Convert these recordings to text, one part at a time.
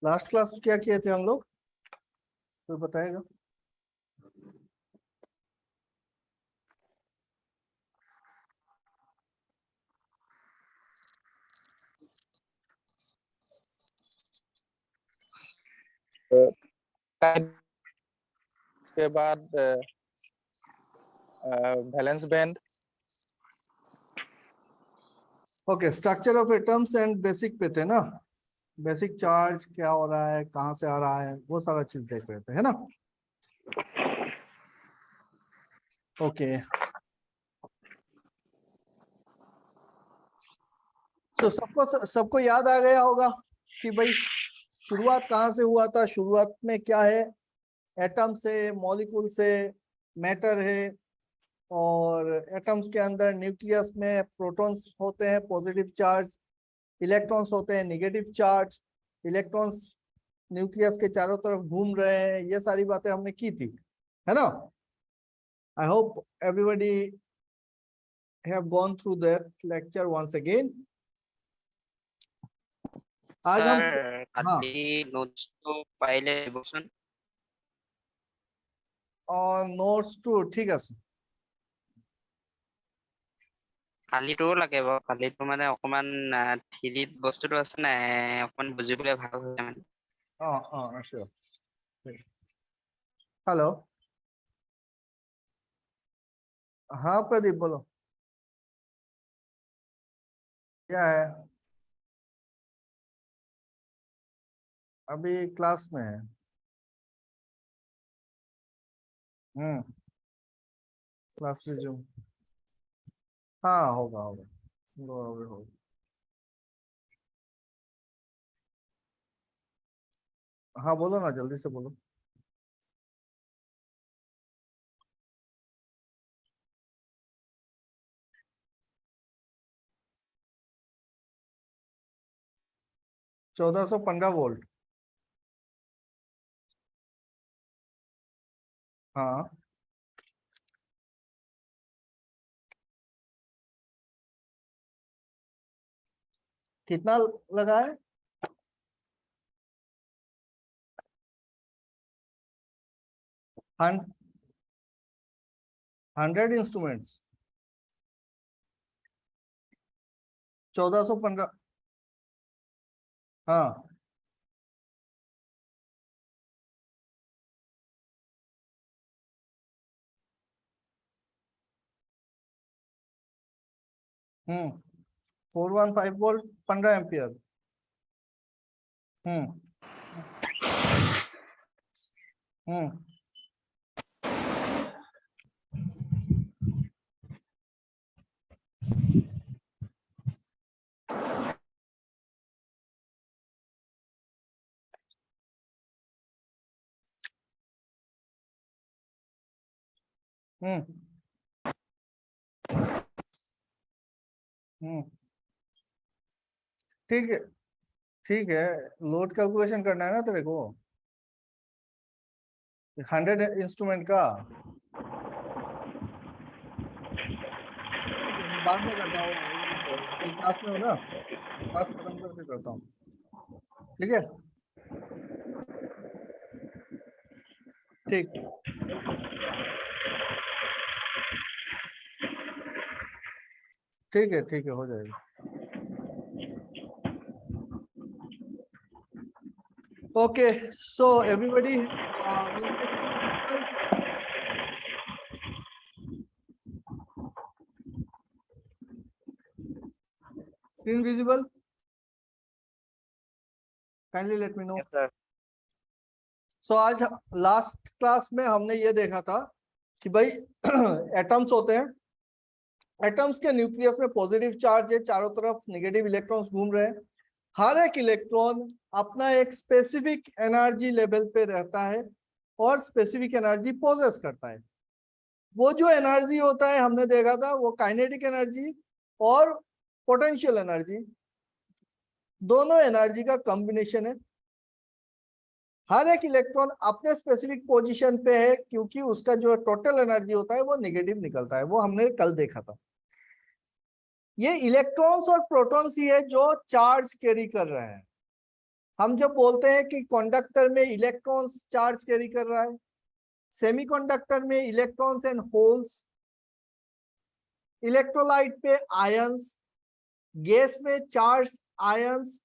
Last class क्या किए थे हम लोग, कोई बताएगा? उसके बाद valence band. Okay, structure of atoms and basic पे थे ना, बेसिक चार्ज क्या हो रहा है, कहाँ से आ रहा है, वो सारा चीज देख रहे थे, है ना। ओके, तो सबको याद आ गया होगा कि भाई शुरुआत कहाँ से हुआ था, शुरुआत में क्या है, एटम से, मॉलिक्यूल से, मैटर है, और एटम्स के अंदर न्यूक्लियस में प्रोटॉन्स होते हैं पॉजिटिव चार्ज, इलेक्ट्रॉन्स होते हैं नेगेटिव चार्ज, इलेक्ट्रॉन्स न्यूक्लियस के चारों तरफ घूम रहे हैं, ये सारी बातें हमने की थी, है ना। I hope everybody have gone through that lecture once again. आज हम हाँ नोट्स तो पहले বসুন নোটস টু ঠিক আছে। কালিটো লাগে বাৰু, কালিটো মানে অকমান থিৰিত বস্তুটো আছে নাই অকমান বুজিবলৈ ভাল হৈছে মানে। sure. हेलो, हाँ प्रदीप बोलो, क्या है? अभी क्लास में है। क्लास रिज्यूम, हाँ होगा होगा, होगा। हाँ बोलो ना, जल्दी से बोलो। $1415। हाँ कितना लगा है? हन 100 इंस्ट्रूमेंट्स, 1415। हाँ 415 वोल्ट, 15 एम्पियर। हम्म हम्म हम्म हम्म ठीक है, ठीक है। लोड कैलकुलेशन करना है ना तेरे को, 100 इंस्ट्रूमेंट का। बाद में करता हूँ, क्लास में हो ना, क्लास खत्म करके करता हूँ, ठीक है। ठीक, ठीक है, हो जाएगा। Okay, so everybody screen visible, kindly let me know. So आज लास्ट क्लास में हमने ये देखा था कि भाई एटम्स होते हैं, एटम्स के न्यूक्लियस में पॉजिटिव चार्ज है, चारों तरफ नेगेटिव इलेक्ट्रॉन्स घूम रहे हैं। हर एक इलेक्ट्रॉन अपना एक स्पेसिफिक एनर्जी लेवल पे रहता है और स्पेसिफिक एनर्जी पोजेस करता है। वो जो एनर्जी होता है हमने देखा था, वो काइनेटिक एनर्जी और पोटेंशियल एनर्जी, दोनों एनर्जी का कॉम्बिनेशन है। हर एक इलेक्ट्रॉन अपने स्पेसिफिक पोजीशन पे है, क्योंकि उसका जो टोटल एनर्जी होता है वो नेगेटिव निकलता है, वो हमने कल देखा था। ये इलेक्ट्रॉन्स और प्रोटॉन्स ही है जो चार्ज कैरी कर रहे हैं। हम जब बोलते हैं कि कंडक्टर में इलेक्ट्रॉन्स चार्ज कैरी कर रहा है, सेमीकंडक्टर में इलेक्ट्रॉन्स एंड होल्स, इलेक्ट्रोलाइट पे आयंस, गैस में चार्ज आयंस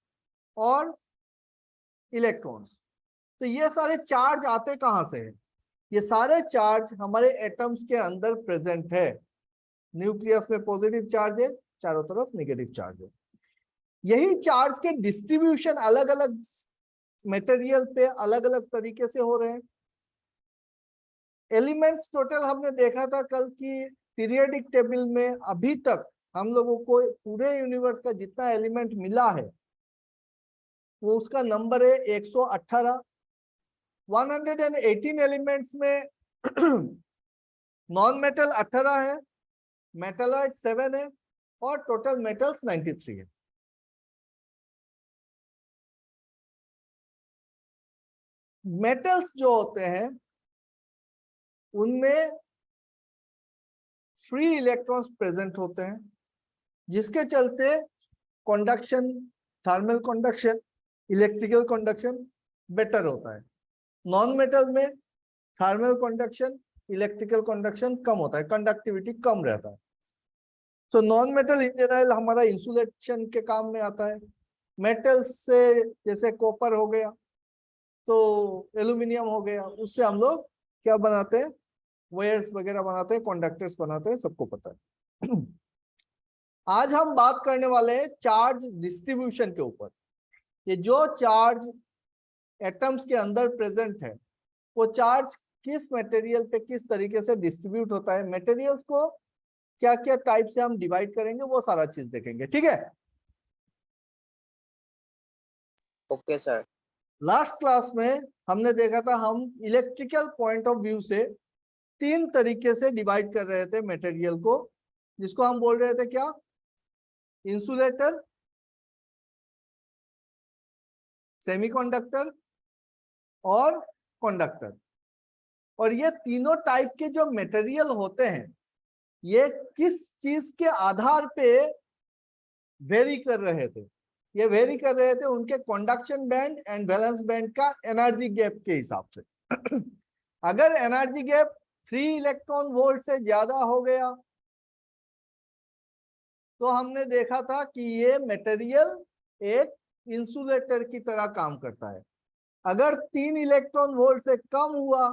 और इलेक्ट्रॉन्स। तो ये सारे चार्ज आते कहां से हैं? ये सारे चार्ज हमारे एटम्स के अंदर प्रेजेंट है। न्यूक्लियस में पॉजिटिव चार्ज है, चारों तरफ नेगेटिव चार्ज है। यही चार्ज के डिस्ट्रीब्यूशन अलग अलग मटेरियल पे अलग अलग तरीके से हो रहे हैं। एलिमेंट्स टोटल हमने देखा था कल की पीरियोडिक टेबल में, अभी तक हम लोगों को पूरे यूनिवर्स का जितना एलिमेंट मिला है वो उसका नंबर है 118। 118 एलिमेंट्स में नॉन मेटल 18 है, मेटलॉइड 7 है और टोटल मेटल्स 93 है। मेटल्स जो होते हैं उनमें फ्री इलेक्ट्रॉन्स प्रेजेंट होते हैं, जिसके चलते conduction, thermal conduction, electrical conduction better होता है। नॉन मेटल में थर्मल कंडक्शन, इलेक्ट्रिकल कंडक्शन कम होता है, कंडक्टिविटी कम रहता है। तो नॉन मेटल इन जनरल हमारा इंसुलेशन के काम में आता है। मेटल्स से जैसे कॉपर हो गया, तो एल्यूमिनियम हो गया, उससे हम लोग क्या बनाते हैं, वायर्स वगैरह बनाते हैं, कंडक्टर्स बनाते हैं, सबको पता है। आज हम बात करने वाले हैं चार्ज डिस्ट्रीब्यूशन के ऊपर। ये जो चार्ज एटम्स के अंदर प्रेजेंट है वो चार्ज किस मटेरियल पे किस तरीके से डिस्ट्रीब्यूट होता है, मटेरियल्स को क्या क्या टाइप से हम डिवाइड करेंगे, वो सारा चीज देखेंगे। ठीक है, ओके सर। लास्ट क्लास में हमने देखा था हम इलेक्ट्रिकल पॉइंट ऑफ व्यू से 3 तरीके से डिवाइड कर रहे थे मटेरियल को, जिसको हम बोल रहे थे क्या, इंसुलेटर, सेमीकंडक्टर और कंडक्टर। और ये तीनों टाइप के जो मटेरियल होते हैं ये किस चीज के आधार पे वेरी कर रहे थे, ये वेरी कर रहे थे उनके conduction band and valence band का एनर्जी गैप के हिसाब से। अगर एनर्जी गैप 3 इलेक्ट्रॉन वोल्ट से ज्यादा हो गया तो हमने देखा था कि ये मटेरियल एक इंसुलेटर की तरह काम करता है। अगर 3 इलेक्ट्रॉन वोल्ट से कम हुआ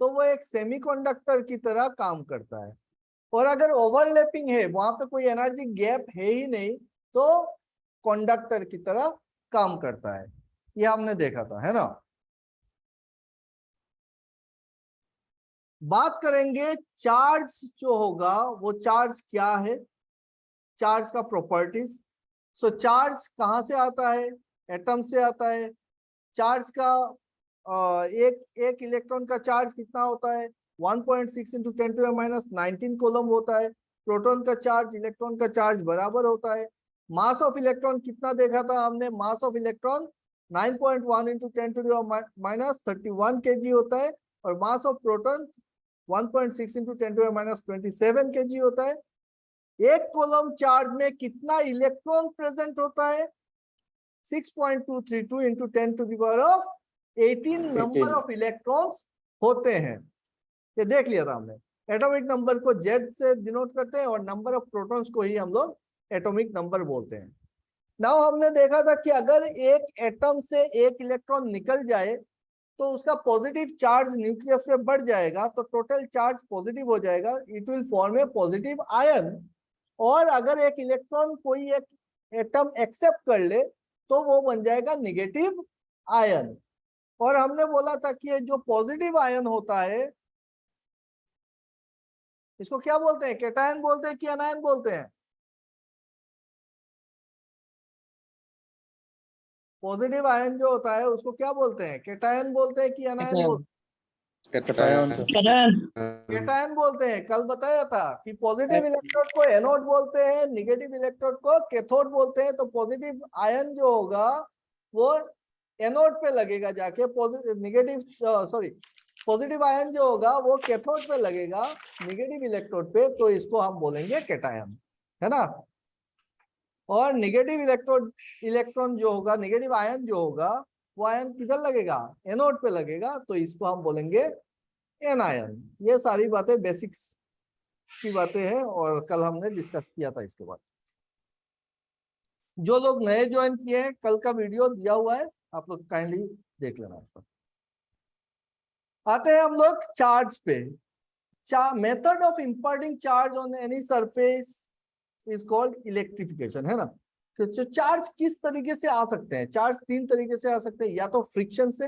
तो वो एक सेमीकंडक्टर की तरह काम करता है। और अगर ओवरलैपिंग है, वहां पे कोई एनर्जी गैप है ही नहीं, तो कंडक्टर की तरह काम करता है। ये हमने देखा था, है ना। बात करेंगे चार्ज जो होगा वो चार्ज क्या है, चार्ज का प्रॉपर्टीज। सो चार्ज कहां से आता है, एटम से आता है। चार्ज का एक इलेक्ट्रॉन का चार्ज कितना होता है, 1.6 × 10⁻⁹ कूलम होता है। प्रोटॉन का चार्ज इलेक्ट्रॉन का चार्ज बराबर होता है। मास ऑफ इलेक्ट्रॉन कितना देखा था हमने, मास ऑफ इलेक्ट्रॉन 9.1 × 10⁻31 kg होता है। और मास ऑफ प्रोटॉन 1.6 × 10⁻27 kg होता है। एक कूलम चार्ज में कितना इलेक्ट्रॉन प्रेजेंट होता है, 6.232 × 10⁻18 नंबर ऑफ इलेक्ट्रॉन्स होते हैं। ये देख लिया था हमने। एटॉमिक नंबर को जेड से डिनोट करते हैं और नंबर ऑफ प्रोटॉन्स को ही हम लोग एटॉमिक नंबर बोलते हैं। नाउ हमने देखा था कि अगर एक एटम से एक इलेक्ट्रॉन निकल जाए तो उसका पॉजिटिव चार्ज न्यूक्लियस में बढ़ जाएगा, तो टोटल चार्ज पॉजिटिव हो जाएगा, it will form A positive ion. और अगर एक इलेक्ट्रॉन कोई एक एटम एक्सेप्ट कर ले तो वो बन जाएगा नेगेटिव आयन। और हमने बोला था कि ये जो पॉजिटिव आयन होता है इसको क्या बोलते हैं, कैटायन बोलते हैं कि एनायन बोलते हैं। पॉजिटिव आयन जो होता है उसको क्या बोलते हैं, कैटायन बोलते हैं कि एनायन बोलते हैं, कैटायन बोलते हैं। कल बताया था कि पॉजिटिव इलेक्ट्रोड को एनोड बोलते हैं, नेगेटिव इलेक्ट्रोड को कैथोड बोलते हैं। तो पॉजिटिव आयन जो होगा वो एनोड पे लगेगा जाके, पॉजिटिव आयन जो होगा वो कैथोड पे लगेगा नेगेटिव इलेक्ट्रोड पे, तो इसको हम बोलेंगे कैटायन, है ना। और नेगेटिव इलेक्ट्रॉन जो होगा, नेगेटिव आयन जो होगा वो आयन किधर लगेगा, एनोड पे लगेगा, तो इसको हम बोलेंगे एनायन। ये सारी बातें बेसिक्स की बातें हैं और कल हमने डिस्कस किया था इसके बाद। जो लोग नए ज्वाइन किए हैं, कल का वीडियो दिया हुआ है, आप लोग काइंडली देख लेना। आते हैं हम लोग चार्ज पे। Method of imparting charge on any surface is called electrification, है ना। तो चार्ज किस तरीके से आ सकते हैं, चार्ज तीन तरीके से आ सकते हैं। या तो फ्रिक्शन से,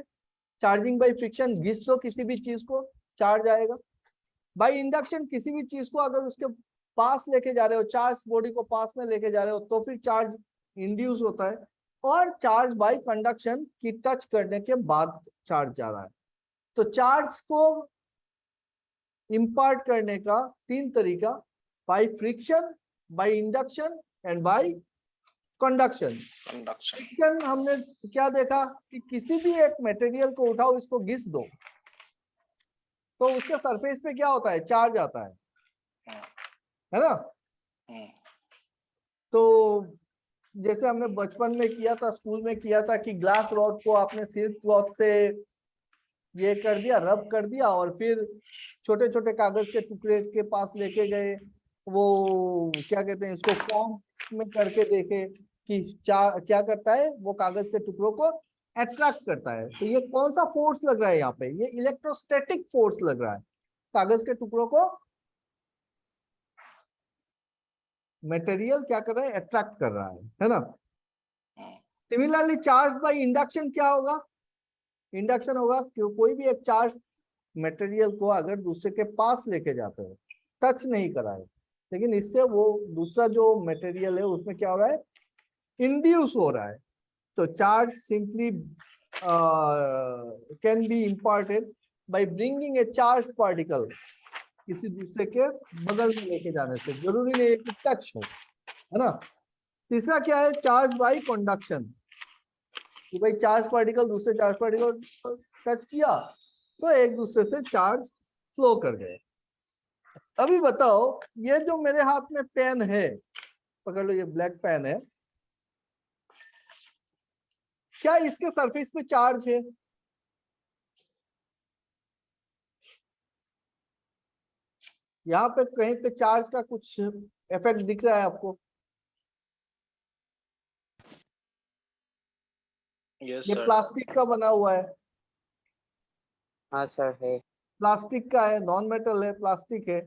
चार्जिंग बाय फ्रिक्शन, घिस दो किसी भी चीज को चार्ज आएगा। बाय इंडक्शन, किसी भी चीज को अगर उसके पास लेके जा रहे हो, चार्ज बॉडी को पास में लेके जा रहे हो, तो फिर चार्ज इंड्यूस होता है। और चार्ज बाय कंडक्शन, की टच करने के बाद चार्ज जा रहा है। तो चार्ज को इंपार्ट करने का तीन तरीका, by friction, by induction and bye conduction. Friction हमने क्या देखा कि किसी भी एक मटेरियल को उठाओ, इसको घिस दो, तो उसके सरफेस पे क्या होता है, चार्ज आता है ना। तो जैसे हमने बचपन में किया था, स्कूल में किया था कि ग्लास रॉड को आपने सिल्क क्लॉथ से ये कर दिया, रब कर दिया, और फिर छोटे छोटे कागज के टुकड़े के पास लेके गए, वो क्या कहते हैं इसको, फॉर्म में करके देखे कि क्या करता है, वो कागज के टुकड़ों को अट्रैक्ट करता है। तो ये कौन सा फोर्स लग रहा है यहाँ पे, ये इलेक्ट्रोस्टैटिक फोर्स लग रहा है। कागज के टुकड़ों को मटेरियल क्या कर रहा है, अट्रैक्ट कर रहा है ना। सिमिलरली चार्ज बाय इंडक्शन क्या होगा, इंडक्शन होगा कि कोई भी एक चार्ज मटेरियल को अगर दूसरे के पास लेके जाते हो, टच नहीं करा है, लेकिन इससे वो दूसरा जो मटेरियल है उसमें क्या हो रहा है, इंड्यूस हो रहा है। तो charge simply can be imparted by bringing a charge particle, किसी दूसरे के बगल में लेके जाने से, जरूरी नहीं है कि टच हो, है ना। तीसरा क्या है, चार्ज बाय कंडक्शन, कि भाई चार्ज पार्टिकल दूसरे चार्ज पार्टिकल टच किया तो एक दूसरे से चार्ज फ्लो कर गए। अभी बताओ, ये जो मेरे हाथ में पेन है, पकड़ लो, ये ब्लैक पेन है, क्या इसके सरफेस पे चार्ज है? यहाँ पे कहीं पे चार्ज का कुछ इफेक्ट दिख रहा है आपको? यस ये सर। प्लास्टिक का बना हुआ है, हाँ सर है। प्लास्टिक का है, नॉन मेटल है, प्लास्टिक है।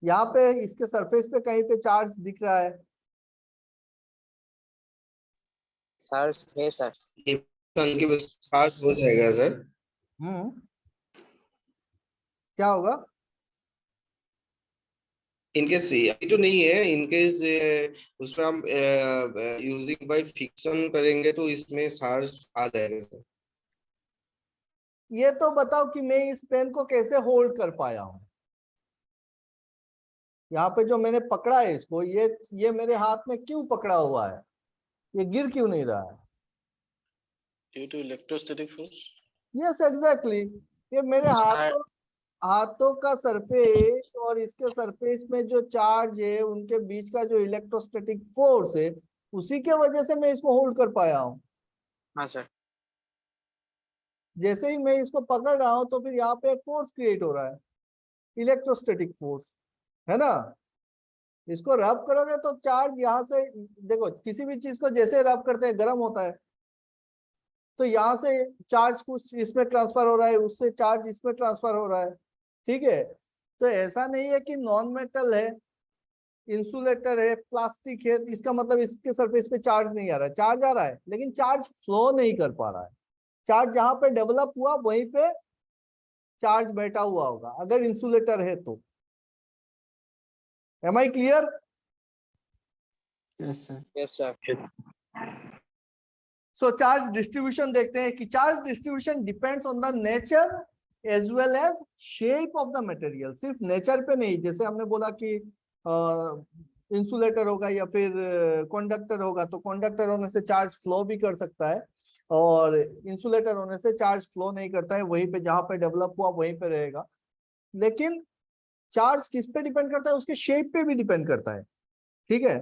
यहाँ पे इसके सरफेस पे कहीं पे चार्ज दिख रहा है? सर है सर। के पास हो जाएगा सर। क्या होगा? इनकेस अभी तो नहीं है, इनकेस उसमें हम यूजिंग बाय फिक्शन करेंगे तो इसमें चार्ज आ जाएगा सर। ये तो बताओ कि मैं इस पेन को कैसे होल्ड कर पाया हूं। यहाँ पे जो मैंने पकड़ा है इसको, ये मेरे हाथ में क्यों पकड़ा हुआ है, ये गिर क्यों नहीं रहा है? Due to electrostatic force. Yes exactly, ये मेरे हाथों का सरफेस और इसके सरफेस में जो चार्ज है, उनके बीच का जो इलेक्ट्रोस्टैटिक फोर्स है, उसी के वजह से मैं इसको होल्ड कर पाया हूँ। हाँ सर। जैसे ही मैं इसको पकड़ रहा हूं तो फिर यहाँ पे एक फोर्स क्रिएट हो रहा है, इलेक्ट्रोस्टैटिक फोर्स, है ना। इसको रब करोगे तो चार्ज यहाँ से, देखो किसी भी चीज को जैसे रब करते हैं गर्म होता है, तो यहाँ से चार्ज कुछ इसमें ट्रांसफर हो रहा है, उससे चार्ज इसमें ट्रांसफर हो रहा है, ठीक है। तो ऐसा नहीं है कि नॉन मेटल है, इंसुलेटर है, प्लास्टिक है, इसका मतलब इसके सरफेस पे चार्ज नहीं आ रहा है। चार्ज आ रहा है, लेकिन चार्ज फ्लो नहीं कर पा रहा है। चार्ज जहां पे डेवलप हुआ वहीं पे चार्ज बैठा हुआ होगा, अगर इंसुलेटर है तो। Am I clear? Yes sir. Yes sir. So charge distribution देखते हैं कि charge distribution depends on the nature as well as shape of the material. सिर्फ नेचर पे नहीं, जैसे हमने बोला कि इंसुलेटर होगा या फिर कंडक्टर होगा, तो कंडक्टर होने से चार्ज फ्लो भी कर सकता है, और इंसुलेटर होने से चार्ज फ्लो नहीं करता है, वहीं पे जहां पे डेवलप हुआ वहीं पे रहेगा। लेकिन चार्ज किस पे डिपेंड करता है, उसके शेप पे भी डिपेंड करता है, ठीक है।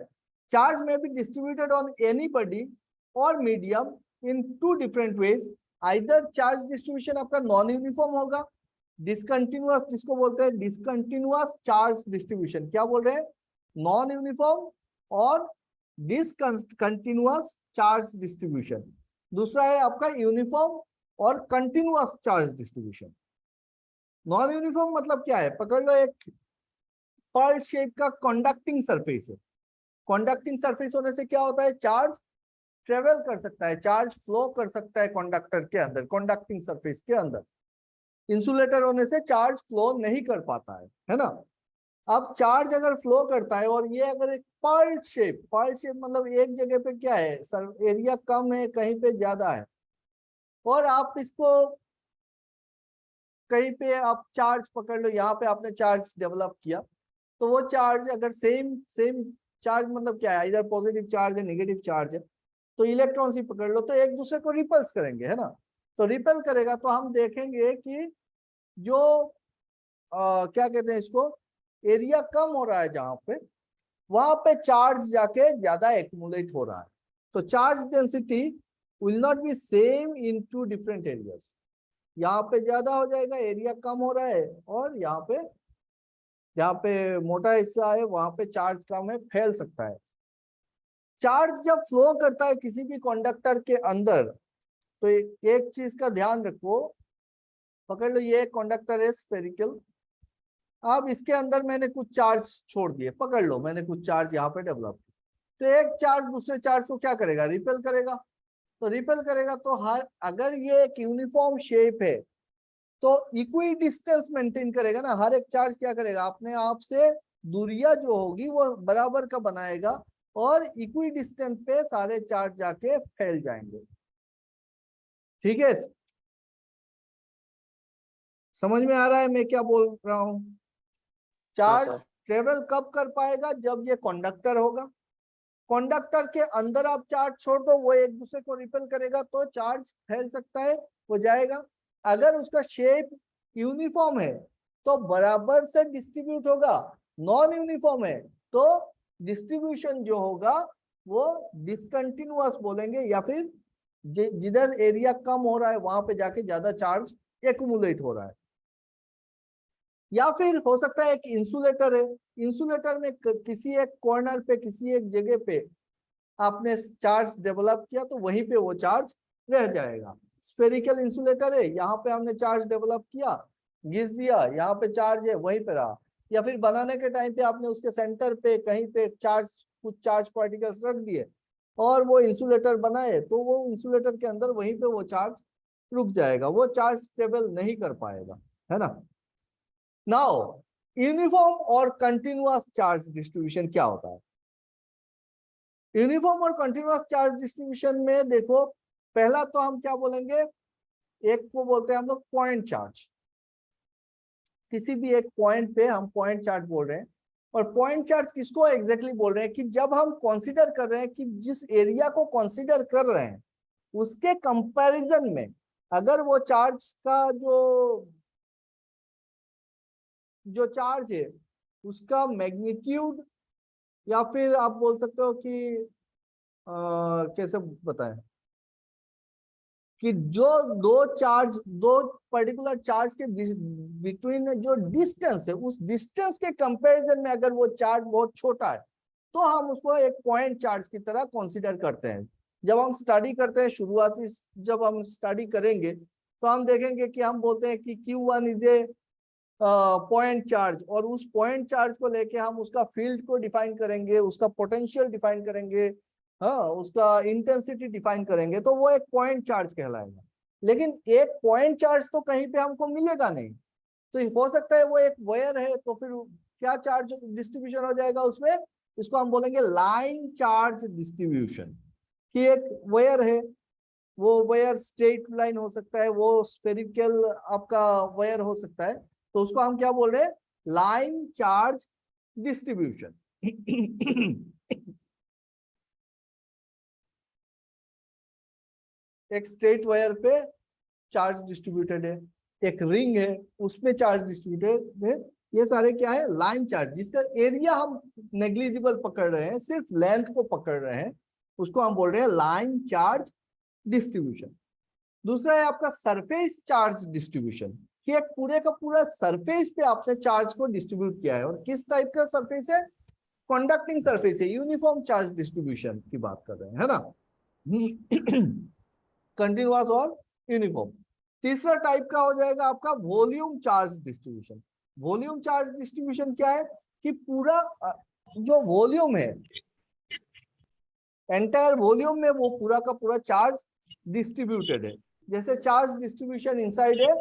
Charge may be distributed on any body और medium in two different ways. Either charge distribution आपका नॉन यूनिफॉर्म होगा, डिसकंटिन्यूअस जिसको बोलते हैं डिसकंटिन्यूअस चार्ज डिस्ट्रीब्यूशन, क्या बोल रहे हैं, नॉन यूनिफॉर्म और डिसकंटिन्यूअस चार्ज डिस्ट्रीब्यूशन। दूसरा है आपका यूनिफॉर्म और continuous charge distribution. Non uniform मतलब क्या है, पकड़ लो एक पर्ल शेप का कंडक्टिंग सरफेस है। कंडक्टिंग सरफेस होने से क्या होता है, चार्ज ट्रेवल कर सकता है, चार्ज फ्लो कर सकता है कंडक्टर के अंदर, कंडक्टिंग सरफेस के अंदर। इंसुलेटर होने से चार्ज फ्लो नहीं कर पाता है ना। अब चार्ज अगर फ्लो करता है और ये अगर एक पर्ल शेप मतलब एक जगह पे क्या है, एरिया कम है, कहीं पे ज्यादा है, और आप इसको कहीं पे आप चार्ज पकड़ लो, यहाँ पे आपने चार्ज डेवलप किया, तो वो चार्ज अगर सेम चार्ज मतलब क्या है, इधर पॉजिटिव चार्ज है, नेगेटिव चार्ज है, तो इलेक्ट्रॉन्स ही पकड़ लो तो एक दूसरे को रिपल्स करेंगे, है ना। तो रिपेल करेगा तो हम देखेंगे कि जो क्या कहते हैं इसको, एरिया कम हो रहा है जहां पे, वहां पे चार्ज जाके ज्यादा एक्यूमुलेट हो रहा है। तो charge density will not be same in two different areas. यहाँ पे ज्यादा हो जाएगा, एरिया कम हो रहा है, और यहाँ पे मोटा हिस्सा है वहां पे चार्ज कम है, फैल सकता है। चार्ज जब फ्लो करता है किसी भी कंडक्टर के अंदर, तो एक चीज का ध्यान रखो, पकड़ लो ये कंडक्टर है स्फेरिकल, अब इसके अंदर मैंने कुछ चार्ज छोड़ दिए, पकड़ लो मैंने कुछ चार्ज यहाँ पे डेवलप किया, तो एक चार्ज दूसरे चार्ज को क्या करेगा, रिपेल करेगा। तो रिपेल करेगा तो अगर ये एक यूनिफॉर्म शेप है तो इक्वी डिस्टेंस मेंटेन करेगा ना, हर एक चार्ज क्या करेगा, अपने आप से दूरियां जो होगी वो बराबर का बनाएगा, और इक्वी डिस्टेंस पे सारे चार्ज जाके फैल जाएंगे। ठीक है, समझ में आ रहा है मैं क्या बोल रहा हूं। चार्ज ट्रेवल कब कर पाएगा, जब ये कंडक्टर होगा, कंडक्टर के अंदर आप चार्ज छोड़ दो, वो एक दूसरे को रिपेल करेगा तो चार्ज फैल सकता है, हो जाएगा। अगर उसका शेप यूनिफॉर्म है तो बराबर से डिस्ट्रीब्यूट होगा, नॉन यूनिफॉर्म है तो डिस्ट्रीब्यूशन जो होगा वो डिसकंटिन्यूअस बोलेंगे, या फिर जिधर एरिया कम हो रहा है वहां पे जाके ज्यादा चार्ज एक्यूमुलेट हो रहा है। या फिर हो सकता है एक इंसुलेटर है, इंसुलेटर में किसी एक कॉर्नर पे, किसी एक जगह पे आपने चार्ज डेवलप किया तो वहीं पे वो चार्ज रह जाएगा। स्फेरिकल इंसुलेटर है, यहाँ पे हमने चार्ज डेवलप किया, घिस दिया, यहाँ पे चार्ज है वहीं पे रहा, या फिर बनाने के टाइम पे आपने उसके सेंटर पे कहीं पे कुछ चार्ज पार्टिकल्स रख दिए और वो इंसुलेटर बनाए, तो वो इंसुलेटर के अंदर वहीं पे वो चार्ज रुक जाएगा, वो चार्ज स्टेबल नहीं कर पाएगा, है ना। नाउ यूनिफॉर्म और कंटिन्यूअस चार्ज डिस्ट्रीब्यूशन क्या होता है। यूनिफॉर्म और कंटिन्यूअस चार्ज डिस्ट्रीब्यूशन में देखो, पहला तो हम क्या बोलेंगे, एक को बोलते हैं हम लोग पॉइंट चार्ज। किसी भी एक पॉइंट पे हम पॉइंट चार्ज बोल रहे हैं, और पॉइंट चार्ज किसको एग्जैक्टली बोल रहे हैं कि जब हम कंसीडर कर रहे हैं कि जिस एरिया को कंसीडर कर रहे हैं उसके कंपैरिजन में अगर वो चार्ज का जो चार्ज है उसका मैग्नीट्यूड, या फिर आप बोल सकते हो कि कैसे बताएं कि जो दो पर्टिकुलर चार्ज के बिटवीन जो डिस्टेंस है, उस डिस्टेंस के कंपैरिजन में अगर वो चार्ज बहुत छोटा है तो हम उसको एक पॉइंट चार्ज की तरह कंसीडर करते हैं। जब हम स्टडी करते हैं, शुरुआती जब हम स्टडी करेंगे तो हम देखेंगे कि हम बोलते हैं कि Q1 is a point charge, और उस पॉइंट चार्ज को लेके हम उसका फील्ड को डिफाइन करेंगे, उसका पोटेंशियल डिफाइन करेंगे, हाँ उसका इंटेंसिटी डिफाइन करेंगे, तो वो एक पॉइंट चार्ज कहलाएगा। लेकिन एक पॉइंट चार्ज तो कहीं पे हमको मिलेगा नहीं, तो हो सकता है वो एक वायर है, तो फिर क्या चार्ज डिस्ट्रीब्यूशन हो जाएगा उसमें, इसको हम बोलेंगे लाइन चार्ज डिस्ट्रीब्यूशन। कि एक वायर है, वो वायर स्ट्रेट लाइन हो सकता है, वो स्फेरिकल आपका वायर हो सकता है, तो उसको हम क्या बोल रहे हैं, लाइन चार्ज डिस्ट्रीब्यूशन। एक स्ट्रेट वायर पे चार्ज डिस्ट्रीब्यूटेड है, एक रिंग है उसमें चार्ज डिस्ट्रीब्यूटेड है, ये सारे क्या है, लाइन चार्ज। जिसका एरिया हम नेग्लिजिबल पकड़ रहे हैं, सिर्फ लेंथ को पकड़ रहे हैं, उसको हम बोल रहे हैं लाइन चार्ज डिस्ट्रीब्यूशन। दूसरा है आपका सरफेस चार्ज डिस्ट्रीब्यूशन, कि एक पूरे का पूरा सरफेस पे आपने चार्ज को डिस्ट्रीब्यूट किया है, और किस टाइप का सरफेस है, कंडक्टिंग सरफेस है, यूनिफॉर्म चार्ज डिस्ट्रीब्यूशन की बात कर रहे हैं, है ना, कंटिन्यूअस और यूनिफॉर्म। तीसरा टाइप का हो जाएगा आपका volume charge distribution. Volume charge distribution क्या है, कि पूरा जो वॉल्यूम है, एंटायर वॉल्यूम में वो पूरा का पूरा चार्ज डिस्ट्रीब्यूटेड है। जैसे चार्ज डिस्ट्रीब्यूशन इनसाइड है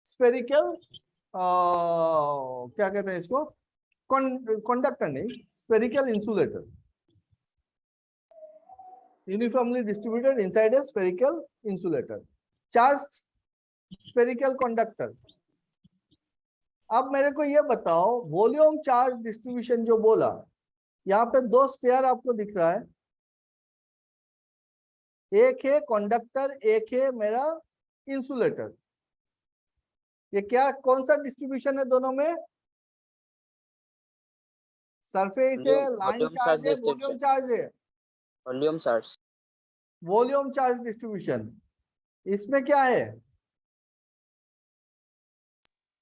स्फेरिकल, क्या कहते हैं इसको, कंडक्टर नहीं, spherical insulator, uniformly distributed inside a spherical insulator, charge spherical conductor. अब मेरे को ये बताओ, वॉल्यूम चार्ज डिस्ट्रीब्यूशन जो बोला, यहाँ पे दो स्फीयर आपको दिख रहा है, एक है कंडक्टर, एक है मेरा इंसुलेटर। ये क्या, कौन सा डिस्ट्रीब्यूशन है दोनों में, सरफेस है, लाइन चार्ज है, वॉल्यूम चार्ज है, volume charge, volume charge distribution. इसमें क्या है,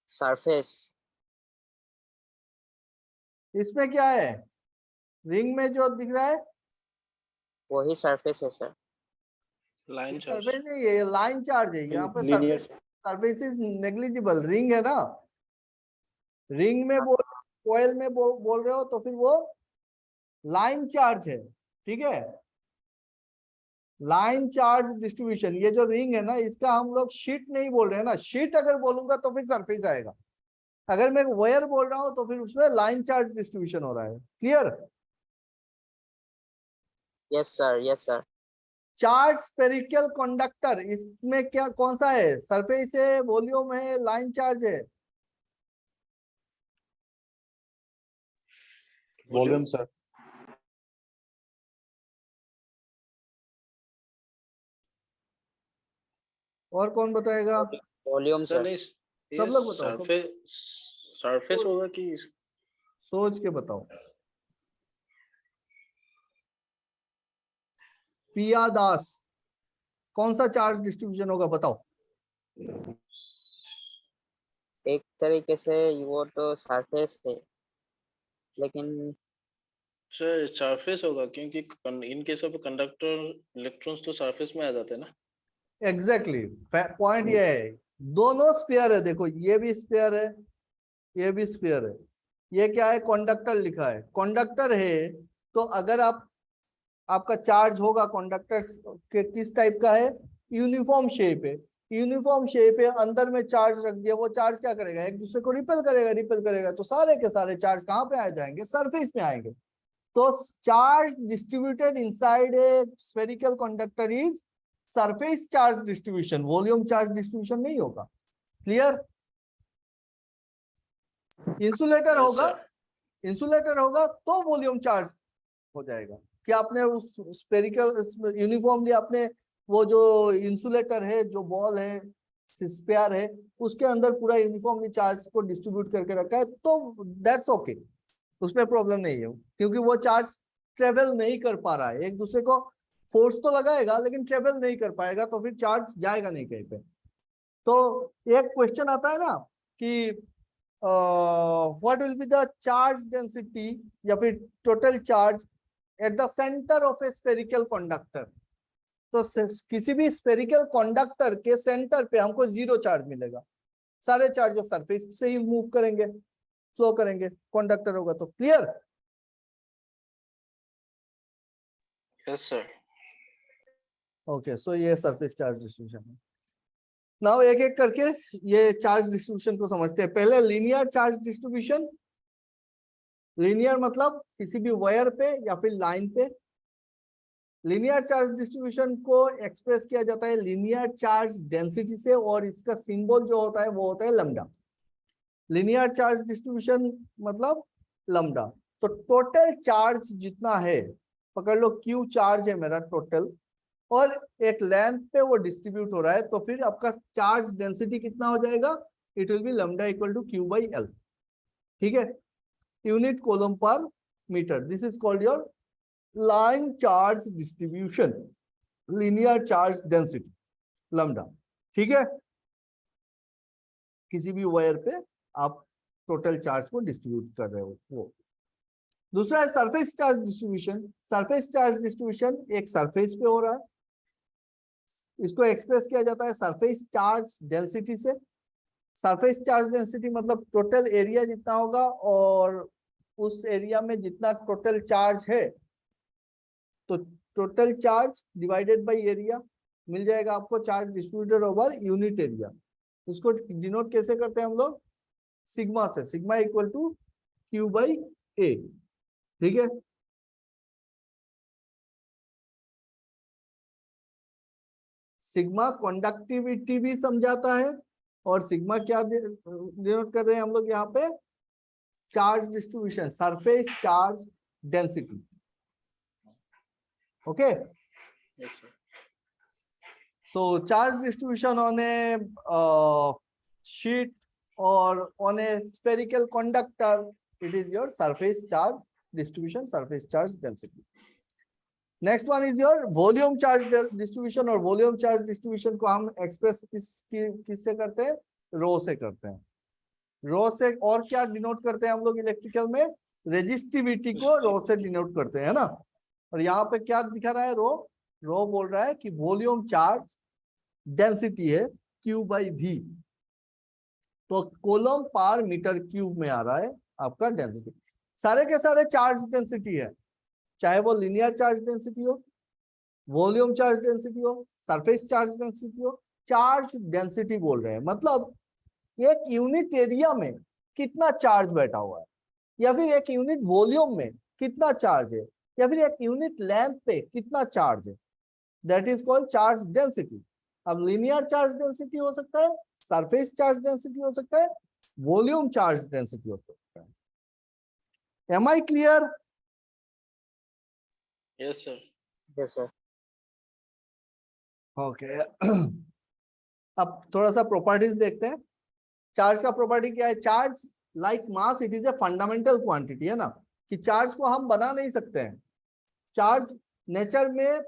सरफेस, इसमें क्या है, रिंग में जो दिख रहा है वही सरफेस है सर। लाइन चार्ज, सरफेस नहीं है, ये लाइन चार्ज है। यहाँ पे linear surface is negligible, ring है ना, रिंग में बोल, कोयल में बोल रहे हो तो फिर वो लाइन चार्ज है, ठीक है, लाइन चार्ज डिस्ट्रीब्यूशन। ये जो रिंग है ना, इसका हम लोग शीट नहीं बोल रहे हैं ना, शीट अगर बोलूंगा तो फिर सरफेस आएगा, अगर मैं वायर बोल रहा हूं तो फिर उसमें लाइन चार्ज डिस्ट्रीब्यूशन हो रहा है। Clear? Yes sir, yes sir. Charge spherical conductor, इसमें क्या, कौन सा है, सरफेस है, वॉल्यूम है, लाइन चार्ज है, वॉल्यूम सर। और कौन बताएगा, वॉल्यूम सर सर। नहीं, सब लोग बताओ, सब सरफेस होगा कि सोच के बताओ। पिया दास, कौन सा चार्ज डिस्ट्रीब्यूशन होगा, बताओ। एक तरीके से वो तो सरफेस है, लेकिन सर सरफेस होगा, क्योंकि in case of conductor electrons तो सरफेस में आ जाते हैं ना। एग्जैक्टली पॉइंट ये है, दोनों स्फीयर है, देखो ये भी स्फीयर है, ये भी स्फीयर है, ये क्या है, कंडक्टर लिखा है, कंडक्टर है, तो अगर आपका चार्ज होगा कंडक्टर के किस टाइप का है, यूनिफॉर्म शेप है, यूनिफॉर्म शेप है, अंदर में चार्ज रख दिया, वो चार्ज क्या करेगा, एक दूसरे को रिपेल करेगा, रिपेल करेगा, तो सारे के सारे चार्ज कहाँ पे आ जाएंगे, सरफेस में आएंगे। तो charge distributed inside a spherical conductor is surface charge distribution, volume charge distribution नहीं होगा। क्लियर? इंसुलेटर होगा, इंसुलेटर होगा तो वॉल्यूम चार्ज हो जाएगा, कि आपने उस स्फेरिकल यूनिफॉर्मली आपने वो जो इंसुलेटर है, जो बॉल है, स्फीयर है, उसके अंदर पूरा यूनिफॉर्मली चार्ज को डिस्ट्रीब्यूट करके रखा है, तो दैट्स ओके, उसमें प्रॉब्लम नहीं है, क्योंकि वो चार्ज ट्रेवल नहीं कर पा रहा है, एक दूसरे को फोर्स तो लगाएगा लेकिन ट्रेवल नहीं कर पाएगा, तो फिर चार्ज जाएगा नहीं कहीं पे। तो एक क्वेश्चन आता है ना कि what will be the charge density या फिर total charge at the centre of A spherical conductor. तो किसी भी स्फेरिकल कंडक्टर के सेंटर पे हमको जीरो चार्ज मिलेगा, सारे चार्जेस सरफेस से ही मूव करेंगे, फ्लो करेंगे, कंडक्टर होगा तो। क्लियर? Yes sir. ओके, सो ये सरफेस चार्ज डिस्ट्रीब्यूशन है। नाउ एक एक करके ये चार्ज डिस्ट्रीब्यूशन को समझते हैं। पहले लीनियर चार्ज डिस्ट्रीब्यूशन। लीनियर मतलब किसी भी वायर पे या फिर लाइन पे। लीनियर चार्ज डिस्ट्रीब्यूशन को एक्सप्रेस किया जाता है लीनियर चार्ज डेंसिटी से, और इसका सिंबल जो होता है वो होता है लैम्डा। लीनियर चार्ज डिस्ट्रीब्यूशन मतलब लैम्डा। तो टोटल चार्ज जितना है, पकड़ लो Q चार्ज है मेरा टोटल, और एक लेंथ पे वो डिस्ट्रीब्यूट हो रहा है, तो फिर आपका चार्ज डेंसिटी कितना हो जाएगा, it will be lambda equal to Q/L। ठीक है, unit coulomb per metre. This is called your line charge distribution. Linear charge density lambda, ठीक है। किसी भी वायर पे आप टोटल चार्ज को डिस्ट्रीब्यूट कर रहे हो वो। दूसरा है surface charge distribution. Surface charge distribution एक सरफेस पे हो रहा है, इसको एक्सप्रेस किया जाता है सरफेस चार्ज डेंसिटी से। सरफेस चार्ज डेंसिटी मतलब टोटल एरिया जितना होगा और उस एरिया में जितना टोटल चार्ज है, तो total charge divided by area मिल जाएगा आपको, charge distributed over unit area. इसको डिनोट कैसे करते हैं हम लोग? सिग्मा से। Sigma equal to Q by A, ठीक है। सिग्मा कंडक्टिविटी भी समझाता है, और सिग्मा क्या डिनोट कर रहे हैं हम लोग यहाँ पे? Charge distribution, surface charge density. Okay, Yes, sir. so charge distribution on a sheet or on a spherical conductor, it is your surface charge distribution, surface charge density. Next one is your volume charge distribution, और volume charge distribution को हम express किससे करते हैं? रो से करते हैं। रो से और क्या डिनोट करते हैं हम लोग इलेक्ट्रिकल में? रेजिस्टिविटी को रो से डिनोट करते हैं, है ना। और यहाँ पे क्या दिखा रहा है? रो। रो बोल रहा है कि वॉल्यूम चार्ज डेंसिटी है Q बाई V, तो कोलम पर मीटर क्यूब में आ रहा है आपका डेंसिटी। सारे के सारे चार्ज डेंसिटी है, चाहे वो लीनियर चार्ज डेंसिटी हो, वॉल्यूम चार्ज डेंसिटी हो, सरफेस चार्ज डेंसिटी हो, चार्ज डेंसिटी बोल रहे हैं। मतलब एक यूनिट एरिया में कितना चार्ज बैठा हुआ है, या फिर एक यूनिट वॉल्यूम में कितना चार्ज है, या फिर एक यूनिट लेंथ पे कितना चार्ज है, that is called charge density. अब लीनियर चार्ज डेंसिटी हो सकता है, सरफेस चार्ज डेंसिटी हो सकता है, वॉल्यूम चार्ज डेंसिटी हो सकता है। Am I clear? Yes, sir. Yes, sir. Okay अब थोड़ा सा प्रॉपर्टीज देखते हैं। चार्ज का प्रॉपर्टी क्या है? Charge like mass it is a fundamental quantity, है ना, कि चार्ज को हम बना नहीं सकते हैं। चार्ज नेचर में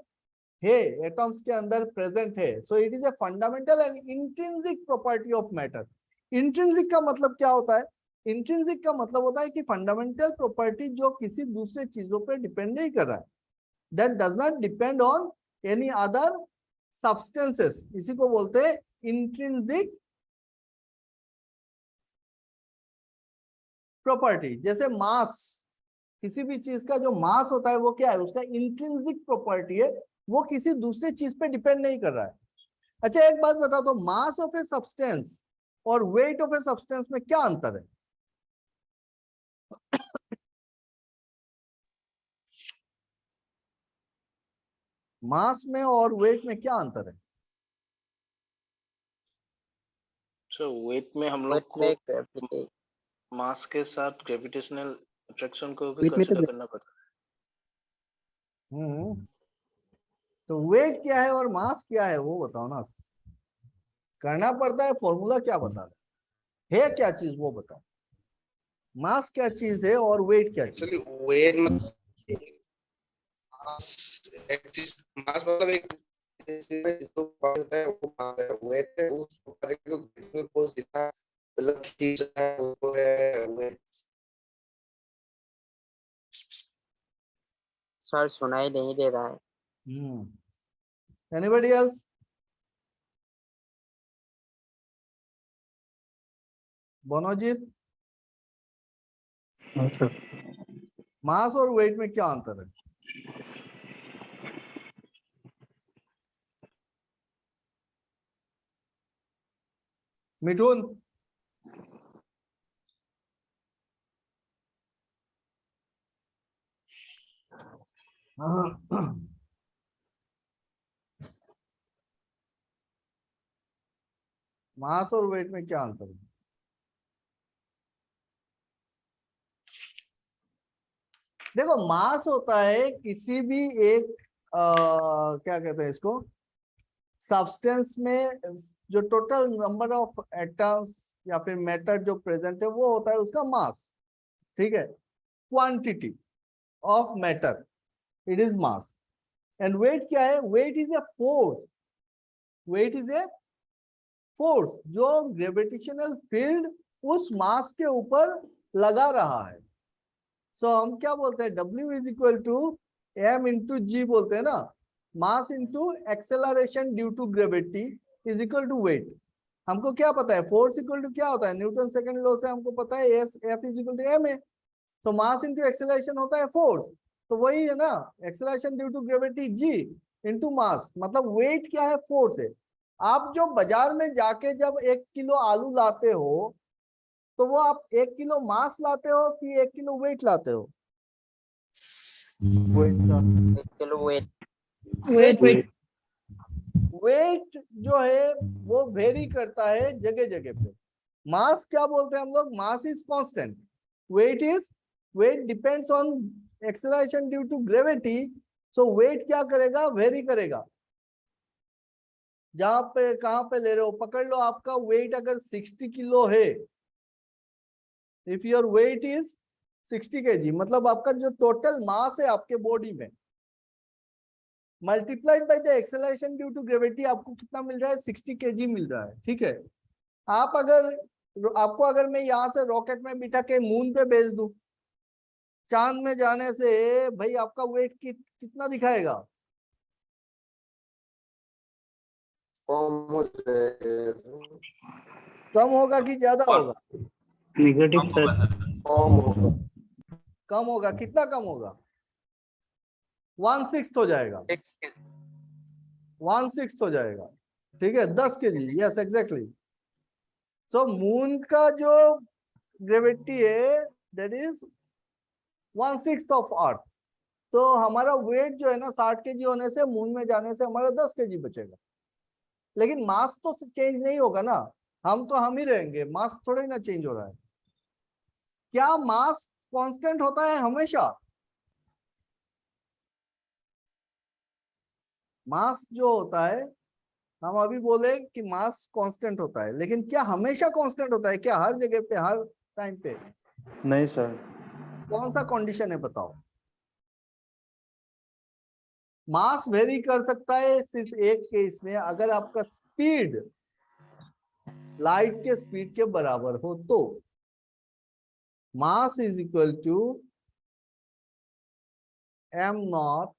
है, एटम्स के अंदर प्रेजेंट है, so it is a fundamental and intrinsic property of matter. Intrinsic का मतलब क्या होता है? इंट्रिंसिक का मतलब होता है कि फंडामेंटल प्रॉपर्टी जो किसी दूसरे चीजों पे डिपेंड नहीं कर रहा है, that does not depend on any other substances, इसी को बोलते हैं इंट्रिंसिक प्रॉपर्टी। जैसे मास, किसी भी चीज का जो मास होता है वो क्या है? उसका इंट्रिंसिक प्रॉपर्टी है, वो किसी दूसरे चीज पे डिपेंड नहीं कर रहा है। अच्छा एक बात बता दो, मास ऑफ ए सब्सटेंस और वेट ऑफ ए सब्सटेंस में क्या अंतर है? मास में और वेट में क्या अंतर है? So weight में हम लोग Weight में को gravity, मास के साथ ग्रेविटेशनल अट्रैक्शन को भी Weight में तो कंसीडर करना पड़ता तो वेट क्या है और मास क्या है वो बताओ ना। करना पड़ता है, फॉर्मूला क्या बता रहे है, क्या चीज वो बताओ। मास क्या चीज है और वेट क्या चीज? एक्चुअली वेट मतलब मास मतलब एक जो पार्ट होता है वो मास है। वेट है उस पार्ट को ग्रेविटेशनल फोर्स जितना मतलब खींच रहा है वो है वेट। सर सुनाई नहीं दे रहा है। Anybody else? बनोजीत, मास और वेट में क्या अंतर है? मिठुन, मास और वेट में क्या अंतर है? देखो मास होता है किसी भी एक क्या कहते हैं इसको, सब्सटेंस में जो टोटल नंबर ऑफ एटम्स या फिर मैटर जो प्रेजेंट है वो होता है उसका मास, ठीक है। Quantity of matter it is mass. And weight क्या है? Weight is a force, weight is a force जो ग्रेविटेशनल फील्ड उस मास के ऊपर लगा रहा है। सो हम क्या बोलते हैं? W is equal to m into g बोलते हैं ना, mass into acceleration due to gravity is equal to weight. हमको क्या पता है? फोर्स इक्वल टू क्या होता है? न्यूटन सेकंड लॉ से हमको पता है as F is equal to m है। तो मास इंटू एक्सेलरेशन होता है फोर्स, तो वही है ना, acceleration due to gravity g into mass, मतलब वेट क्या है? फोर्स है। आप जो बाजार में जाके जब 1 किलो आलू लाते हो तो वो आप 1 किलो मास लाते हो कि 1 किलो वेट लाते हो? एक किलो वेट। वेट वेट जो है वो वेरी करता है जगह जगह पे। मास क्या बोलते हैं हम लोग? Mass is constant, weight depends on acceleration due to gravity. So weight क्या करेगा? वेरी करेगा। जहां पे कहां पे ले रहे हो, पकड़ लो आपका वेट अगर 60 किलो है, if your weight is 60 kg, मतलब आपका जो टोटल मास है आपके बॉडी में multiplied by the acceleration due to gravity, आपको कितना मिल रहा है? 60 kg मिल रहा है। ठीक है, आपको अगर मैं यहाँ से रॉकेट में बिठा के मून पे भेज दूं, चांद में जाने से भाई आपका वेट कितना दिखाएगा? कम होगा कि ज्यादा होगा? Negative sir. कम होगा। कितना कम होगा? 1/6 हो जाएगा, 1/6 हो जाएगा। ठीक है, 10 kg। Yes exactly. So moon का जो ग्रेविटी है दैट इज 1/6 ऑफ अर्थ। तो हमारा वेट जो है ना 60 kg होने से मून में जाने से हमारा 10 kg बचेगा। लेकिन मास तो चेंज नहीं होगा ना, हम तो हम ही रहेंगे, मास थोड़ा ही ना चेंज हो रहा है। क्या मास कांस्टेंट होता है हमेशा? मास जो होता है, हम अभी बोले कि मास कांस्टेंट होता है, लेकिन क्या हमेशा कांस्टेंट होता है? क्या हर जगह पे, हर टाइम पे? नहीं सर। कौन सा कंडीशन है बताओ? मास वेरी कर सकता है सिर्फ एक केस में, अगर आपका स्पीड लाइट के स्पीड के बराबर हो तो। Mass is equal to m0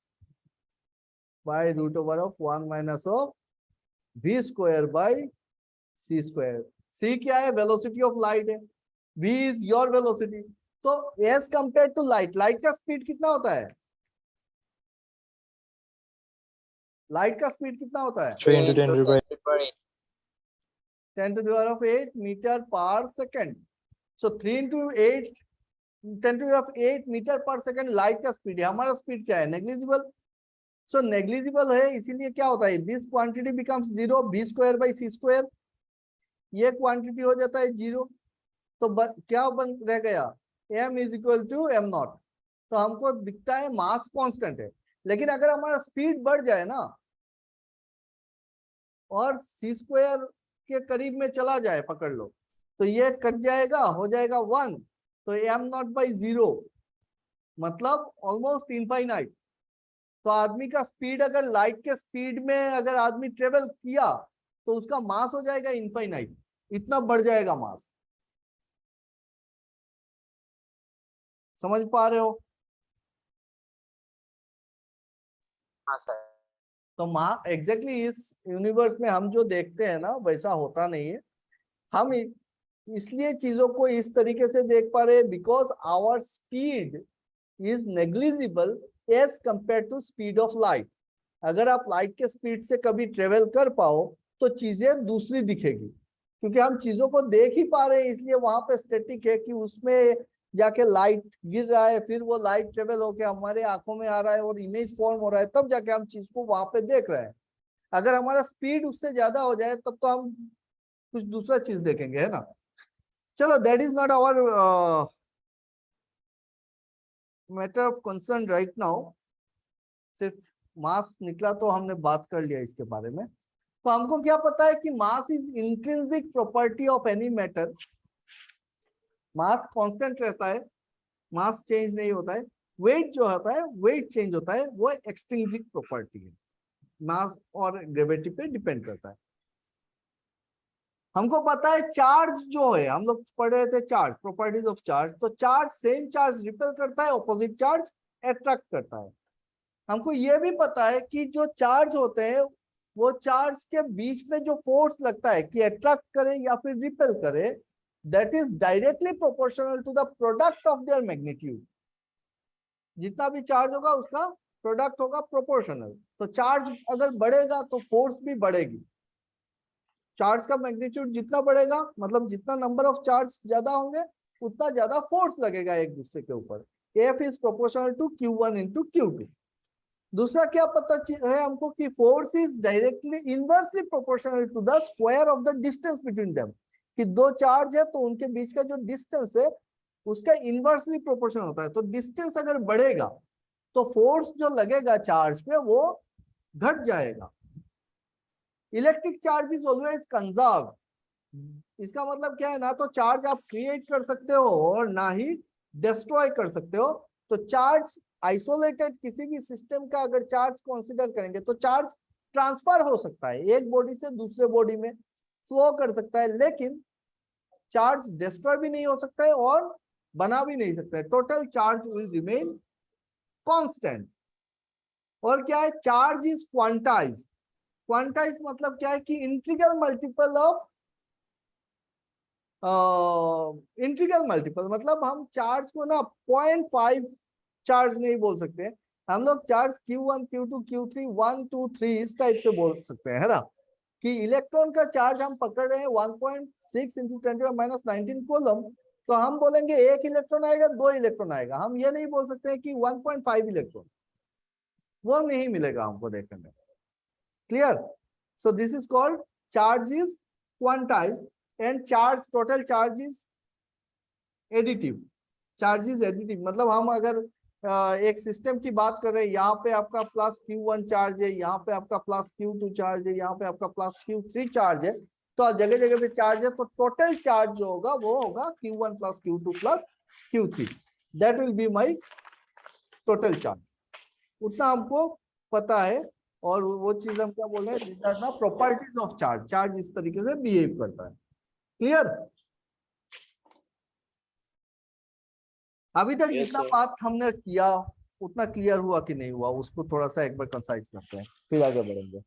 by root over of 1 minus of v square by c square. c क्या है? वेलोसिटी ऑफ लाइट है, v इज योर वेलोसिटी। तो as compare to light, light का स्पीड कितना होता है? लाइट का speed कितना होता है? 3 into 10 raised by 10 to the power of 8 metre per second. So 3 into 8 10 to the power of 8 metre per second light का स्पीड है। हमारा स्पीड क्या है? नेग्लिजिबल। सो नेग्लिजिबल है, इसीलिए क्या होता है? This quantity becomes 0, v square by c square. ये क्वांटिटी हो जाता है 0। तो क्या बन रह गया? m is equal to m0। तो हमको दिखता है मास कांस्टेंट है। लेकिन अगर हमारा स्पीड बढ़ जाए ना और c स्क्वायर के करीब में चला जाए, पकड़ लो, तो ये कट जाएगा, हो जाएगा 1। तो m0 बाई 0 मतलब ऑलमोस्ट इनफाइनाइट। तो आदमी का स्पीड अगर लाइट के स्पीड में अगर आदमी ट्रेवल किया तो उसका मास हो जाएगा इनफाइनाइट, इतना बढ़ जाएगा मास। समझ पा रहे हो? हाँ सर। तो एग्जैक्टली इस यूनिवर्स में हम जो देखते हैं ना वैसा होता नहीं है। हम इसलिए चीजों को इस तरीके से देख पा रहे हैं because our speed is negligible as compare to speed of light. अगर आप लाइट के स्पीड से कभी ट्रेवल कर पाओ तो चीजें दूसरी दिखेगी, क्योंकि हम चीजों को देख ही पा रहे हैं, इसलिए वहां पे स्टैटिक है कि उसमें जाके लाइट गिर रहा है, फिर वो लाइट ट्रेवल होके हमारे आंखों में आ रहा है और इमेज फॉर्म हो रहा है, तब जाके हम चीज को वहां पे देख रहे हैं। अगर हमारा स्पीड उससे ज्यादा हो जाए तब तो हम कुछ दूसरा चीज देखेंगे, है ना। चलो, that is not our matter of concern right now. सिर्फ मास निकला तो हमने बात कर लिया इसके बारे में। तो हमको क्या पता है कि mass is intrinsic property of any matter. Mass constant रहता है, मास चेंज नहीं होता है। वेट जो होता है, वेट चेंज होता है, वो एक्सट्रिंसिक प्रॉपर्टी है, मास और ग्रेविटी पे डिपेंड करता है। हमको पता है चार्ज जो है, हम लोग पढ़ रहे the charge, properties of charge, तो चार्ज सेम चार्ज रिपेल करता है, ऑपोजिट चार्ज अट्रैक्ट करता है। हमको ये भी पता है कि जो चार्ज होते हैं वो चार्ज के बीच में जो फोर्स लगता है कि अट्रैक्ट करे या फिर रिपेल करे, that is directly proportional to the product of their magnitude. जितना भी चार्ज होगा उसका प्रोडक्ट होगा प्रोपोर्शनल। तो चार्ज अगर बढ़ेगा तो फोर्स भी बढ़ेगी। चार्ज का मैग्नीट्यूड जितना बढ़ेगा, मतलब जितना नंबर ऑफ चार्ज ज्यादा होंगे उतना ज्यादा फोर्स लगेगा एक दूसरे के ऊपर। F is proportional to Q1 into Q2। दूसरा क्या पता है हमको कि force is directly inversely proportional to the square of the distance between them. कि दो चार्ज है तो उनके बीच का जो डिस्टेंस है उसका इनवर्सली प्रोपोर्शनल होता है। तो डिस्टेंस अगर बढ़ेगा तो फोर्स जो लगेगा चार्ज पे वो घट जाएगा। Electric charge is always conserve. इसका मतलब क्या है, ना तो चार्ज आप क्रिएट कर सकते हो और ना ही डिस्ट्रॉय कर सकते हो। तो चार्ज आइसोलेटेड किसी भी सिस्टम का अगर चार्ज कंसीडर करेंगे तो चार्ज ट्रांसफर हो सकता है, एक बॉडी से दूसरे बॉडी में फ्लो कर सकता है, लेकिन चार्ज डिस्ट्रॉय भी नहीं हो सकता है और बना भी नहीं सकता है। Total charge will remain constant. और क्या है, चार्ज इज क्वांटाइज्ड। क्वांटाइज मतलब क्या है कि integral multiple of integral multiple, मतलब हम चार्ज को ना 0.5 चार्ज नहीं बोल सकते, हम लोग चार्ज Q1 Q2 Q3 1 2 3 इस टाइप से बोल सकते हैं, है ना। कि इलेक्ट्रॉन का चार्ज हम पकड़ रहे हैं 1.6 इंटू 10⁻19 कूलम, तो हम बोलेंगे एक इलेक्ट्रॉन आएगा, दो इलेक्ट्रॉन आएगा। हम ये नहीं बोल सकते हैं कि 1.5 इलेक्ट्रॉन, वो नहीं मिलेगा हमको देखने में। Clear? So this is called charge is quantized and charge, total charge is additive. Charge is additive मतलब हम अगर एक सिस्टम की बात कर रहे हैं, यहाँ पे आपका प्लस Q1 चार्ज है, यहाँ पे आपका प्लस Q2 चार्ज है, यहाँ पे आपका प्लस Q3 चार्ज है, तो जगह जगह पे चार्ज है, तो टोटल चार्ज जो होगा वो होगा Q1 plus Q2 plus Q3। That will be my total charge. उतना हमको पता है। और वो चीज हम क्या बोल रहे हैं, these are the properties of charge। Charge इस तरीके से बिहेव करता है। क्लियर? अभी तक जितना बात हमने किया उतना क्लियर हुआ कि नहीं हुआ, उसको थोड़ा सा एक बार कंसाइज करते हैं, फिर आगे बढ़ेंगे।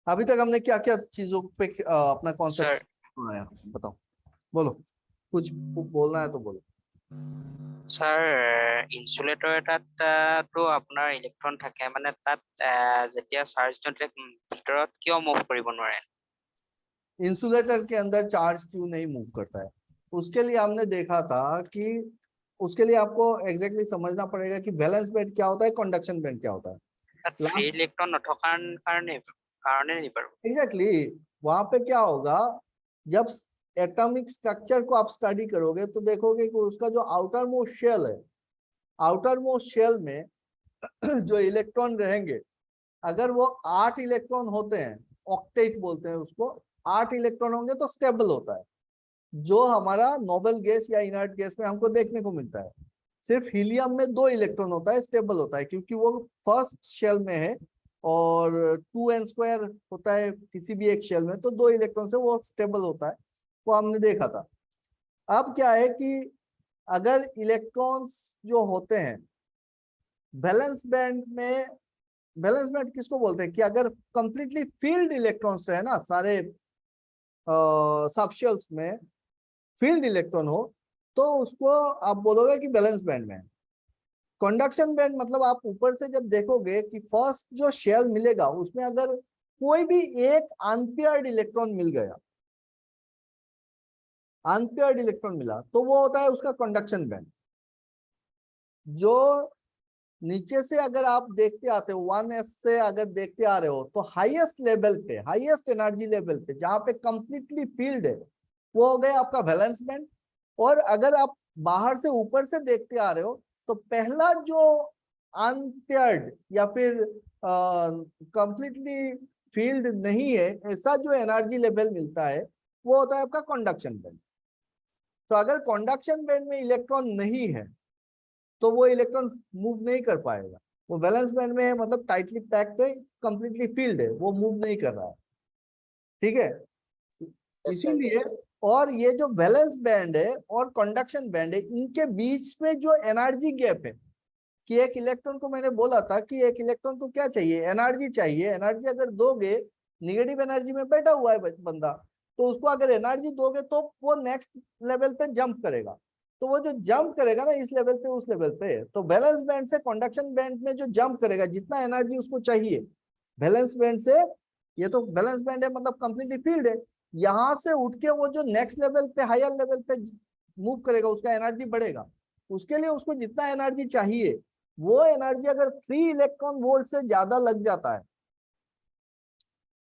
अभी तक हमने क्या क्या चीजों पे अपना कॉन्सेप्ट बनाया, बताओ, बोलो, कुछ बोलना है तो बोलो। স্যার ইনসুলেটৰ এটাত তো আপোনাৰ ইলেক্ট্ৰন থাকে, মানে তাত যেতিয়া চাৰ্জ দিওঁতে ভিতৰত কিয় মুভ কৰিব নোৱাৰে? इंसुलेटर के अंदर चार्ज क्यों नहीं मूव करता है, उसके लिए हमने देखा था कि उसके लिए आपको एग्जैक्टली समझना पड़ेगा कि बैलेंस बैंड क्या होता है, कंडक्शन बैंड क्या होता है। তাত ফ্ৰী ইলেক্ট্ৰন নথকাৰ কাৰণে নি বাৰু? एग्जैक्टली वहां पे क्या होगा, जब एटॉमिक स्ट्रक्चर को आप स्टडी करोगे तो देखोगे कि उसका जो आउटर मोस्ट शेल है, आउटर मोस्ट शेल में जो इलेक्ट्रॉन रहेंगे, अगर वो 8 इलेक्ट्रॉन होते हैं, ऑक्टेट बोलते हैं उसको, 8 इलेक्ट्रॉन होंगे तो स्टेबल होता है, जो हमारा नोबल गैस या इनर्ट गैस में हमको देखने को मिलता है। सिर्फ हीलियम में 2 इलेक्ट्रॉन होता है, स्टेबल होता है, क्योंकि वो फर्स्ट शेल में है और 2n² होता है किसी भी एक शेल में, तो 2 इलेक्ट्रॉन से वो स्टेबल होता है, वो हमने देखा था। अब क्या है कि अगर इलेक्ट्रॉन्स जो होते हैं बैलेंस बैंड में, बैलेंस बैंड किसको बोलते हैं कि अगर कंप्लीटली फील्ड इलेक्ट्रॉन्स है ना, सारे सबशेल्स में फील्ड इलेक्ट्रॉन हो, तो उसको आप बोलोगे कि बैलेंस बैंड में है। कंडक्शन बैंड मतलब आप ऊपर से जब देखोगे कि फर्स्ट जो शेल मिलेगा उसमें अगर कोई भी एक अनपेयर्ड इलेक्ट्रॉन मिल गया, अनपेयर्ड इलेक्ट्रॉन मिला, तो वो होता है उसका कंडक्शन बैंड। जो नीचे से अगर आप देखते आते हो 1s से अगर देखते आ रहे हो, तो हाईएस्ट लेवल पे, हाईएस्ट एनर्जी लेवल पे जहां पे कंप्लीटली फील्ड है, वो हो गया आपका वैलेंस बैंड। और अगर आप बाहर से ऊपर से देखते आ रहे हो, तो पहला जो अनपेयर्ड या फिर कंप्लीटली फील्ड नहीं है, ऐसा जो एनर्जी लेवल मिलता है, वो होता है आपका कंडक्शन बैंड। तो अगर कंडक्शन बैंड में इलेक्ट्रॉन नहीं है तो वो इलेक्ट्रॉन मूव नहीं कर पाएगा। वो वैलेंस बैंड में है, मतलब टाइटली पैक्ड है, कंप्लीटली फील्ड है, वो मूव नहीं कर रहा है। ठीक है, इसीलिए और ये जो वैलेंस बैंड है और कंडक्शन बैंड है, इनके बीच में जो एनर्जी गैप है, कि एक इलेक्ट्रॉन को मैंने बोला था कि एक इलेक्ट्रॉन को क्या चाहिए, एनर्जी चाहिए। एनर्जी अगर दोगे, निगेटिव एनर्जी में बैठा हुआ है बंदा, तो उसको अगर एनर्जी दोगे तो वो नेक्स्ट लेवल पे जंप करेगा। तो वो जो जंप करेगा ना इस लेवल पे उस लेवल पे, तो बैलेंस बैंड से कंडक्शन बैंड में जो जंप करेगा, जितना एनर्जी उसको चाहिए बैलेंस बैंड से, ये तो बैलेंस बैंड है मतलब कंप्लीटली फील्ड है, यहाँ से उठ के वो जो नेक्स्ट लेवल पे हायर लेवल पे मूव करेगा, उसका एनर्जी बढ़ेगा। उसके लिए उसको जितना एनर्जी चाहिए, वो एनर्जी अगर 3 इलेक्ट्रॉन वोल्ट से ज्यादा लग जाता है,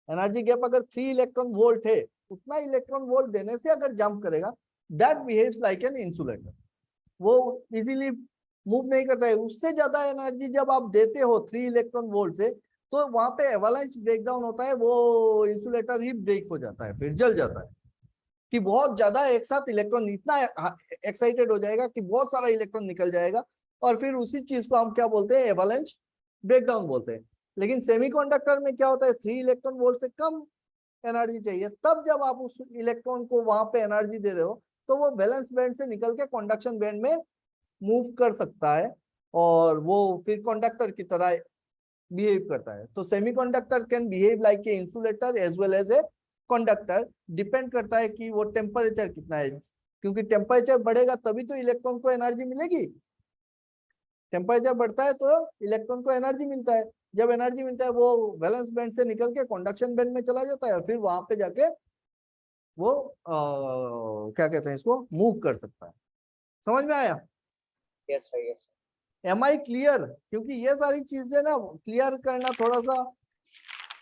एनर्जी गैप अगर 3 इलेक्ट्रॉन वोल्ट है, उतना इलेक्ट्रॉन वोल्ट देने से अगर जंप करेगा, that behaves like an insulator. वो इजीली मूव नहीं करता है। उससे ज्यादा एनर्जी जब आप देते हो 3 इलेक्ट्रॉन वोल्ट से, तो वहां पे एवलांच ब्रेकडाउन होता है, वो इंसुलेटर ही ब्रेक हो जाता है, फिर जल जाता है। कि बहुत ज्यादा एक साथ इलेक्ट्रॉन इतना एक्साइटेड हो जाएगा कि बहुत सारा इलेक्ट्रॉन निकल जाएगा, और फिर उसी चीज को हम क्या बोलते हैं, एवलांच ब्रेकडाउन बोलते हैं। लेकिन सेमीकंडक्टर में क्या होता है, 3 इलेक्ट्रॉन वोल्ट से कम एनर्जी चाहिए, तब जब आप उस इलेक्ट्रॉन को वहां पे एनर्जी दे रहे हो, तो वो वैलेंस बैंड से निकल के कंडक्शन बैंड में मूव कर सकता है, और वो फिर कंडक्टर की तरह बिहेव करता है। तो semiconductor can behave like a insulator as well as a conductor. Depend करता है कि वो टेम्परेचर कितना है, क्योंकि टेम्परेचर बढ़ेगा तभी तो इलेक्ट्रॉन को एनर्जी मिलेगी। टेम्परेचर बढ़ता है तो इलेक्ट्रॉन को एनर्जी मिलता है, जब एनर्जी मिलता है वो वैलेंस बैंड से निकल के कंडक्शन बैंड में चला जाता है, और फिर वहां पे जाके वो क्या कहते हैं इसको, मूव कर सकता है। समझ में आया? Yes sir, yes sir. Am I clear? क्योंकि ये सारी चीजें ना क्लियर करना थोड़ा सा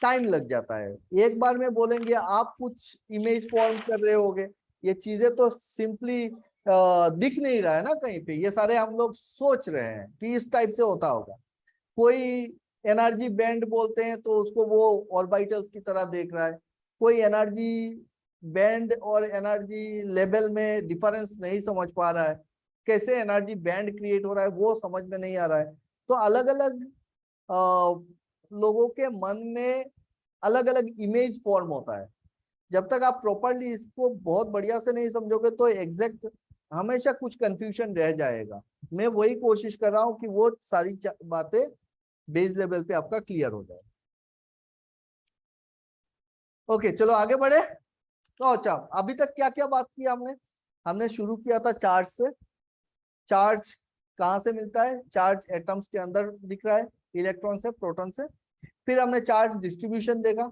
टाइम लग जाता है। एक बार में बोलेंगे, आप कुछ इमेज फॉर्म कर रहे होगे, ये चीजें तो सिंपली दिख नहीं रहा है ना कहीं पे, ये सारे हम लोग सोच रहे हैं कि इस टाइप से होता होगा। कोई एनर्जी बैंड बोलते हैं तो उसको वो ऑर्बिटल्स की तरह देख रहा है, कोई एनर्जी बैंड और एनर्जी लेवल में डिफरेंस नहीं समझ पा रहा है, कैसे एनर्जी बैंड क्रिएट हो रहा है वो समझ में नहीं आ रहा है। तो अलग अलग लोगों के मन में अलग अलग इमेज फॉर्म होता है। जब तक आप प्रॉपरली इसको बहुत बढ़िया से नहीं समझोगे तो एग्जैक्ट हमेशा कुछ कंफ्यूजन रह जाएगा। मैं वही कोशिश कर रहा हूं कि वो सारी बातें बेस लेवल पे आपका क्लियर हो जाए। ओके, चलो आगे बढ़े। तो अच्छा, अभी तक क्या क्या बात की हमने? हमने शुरू किया था चार्ज से। चार्ज कहाँ से मिलता है? चार्ज एटम्स के अंदर दिख रहा है, इलेक्ट्रॉन से, प्रोटॉन से। फिर हमने चार्ज डिस्ट्रीब्यूशन देखा।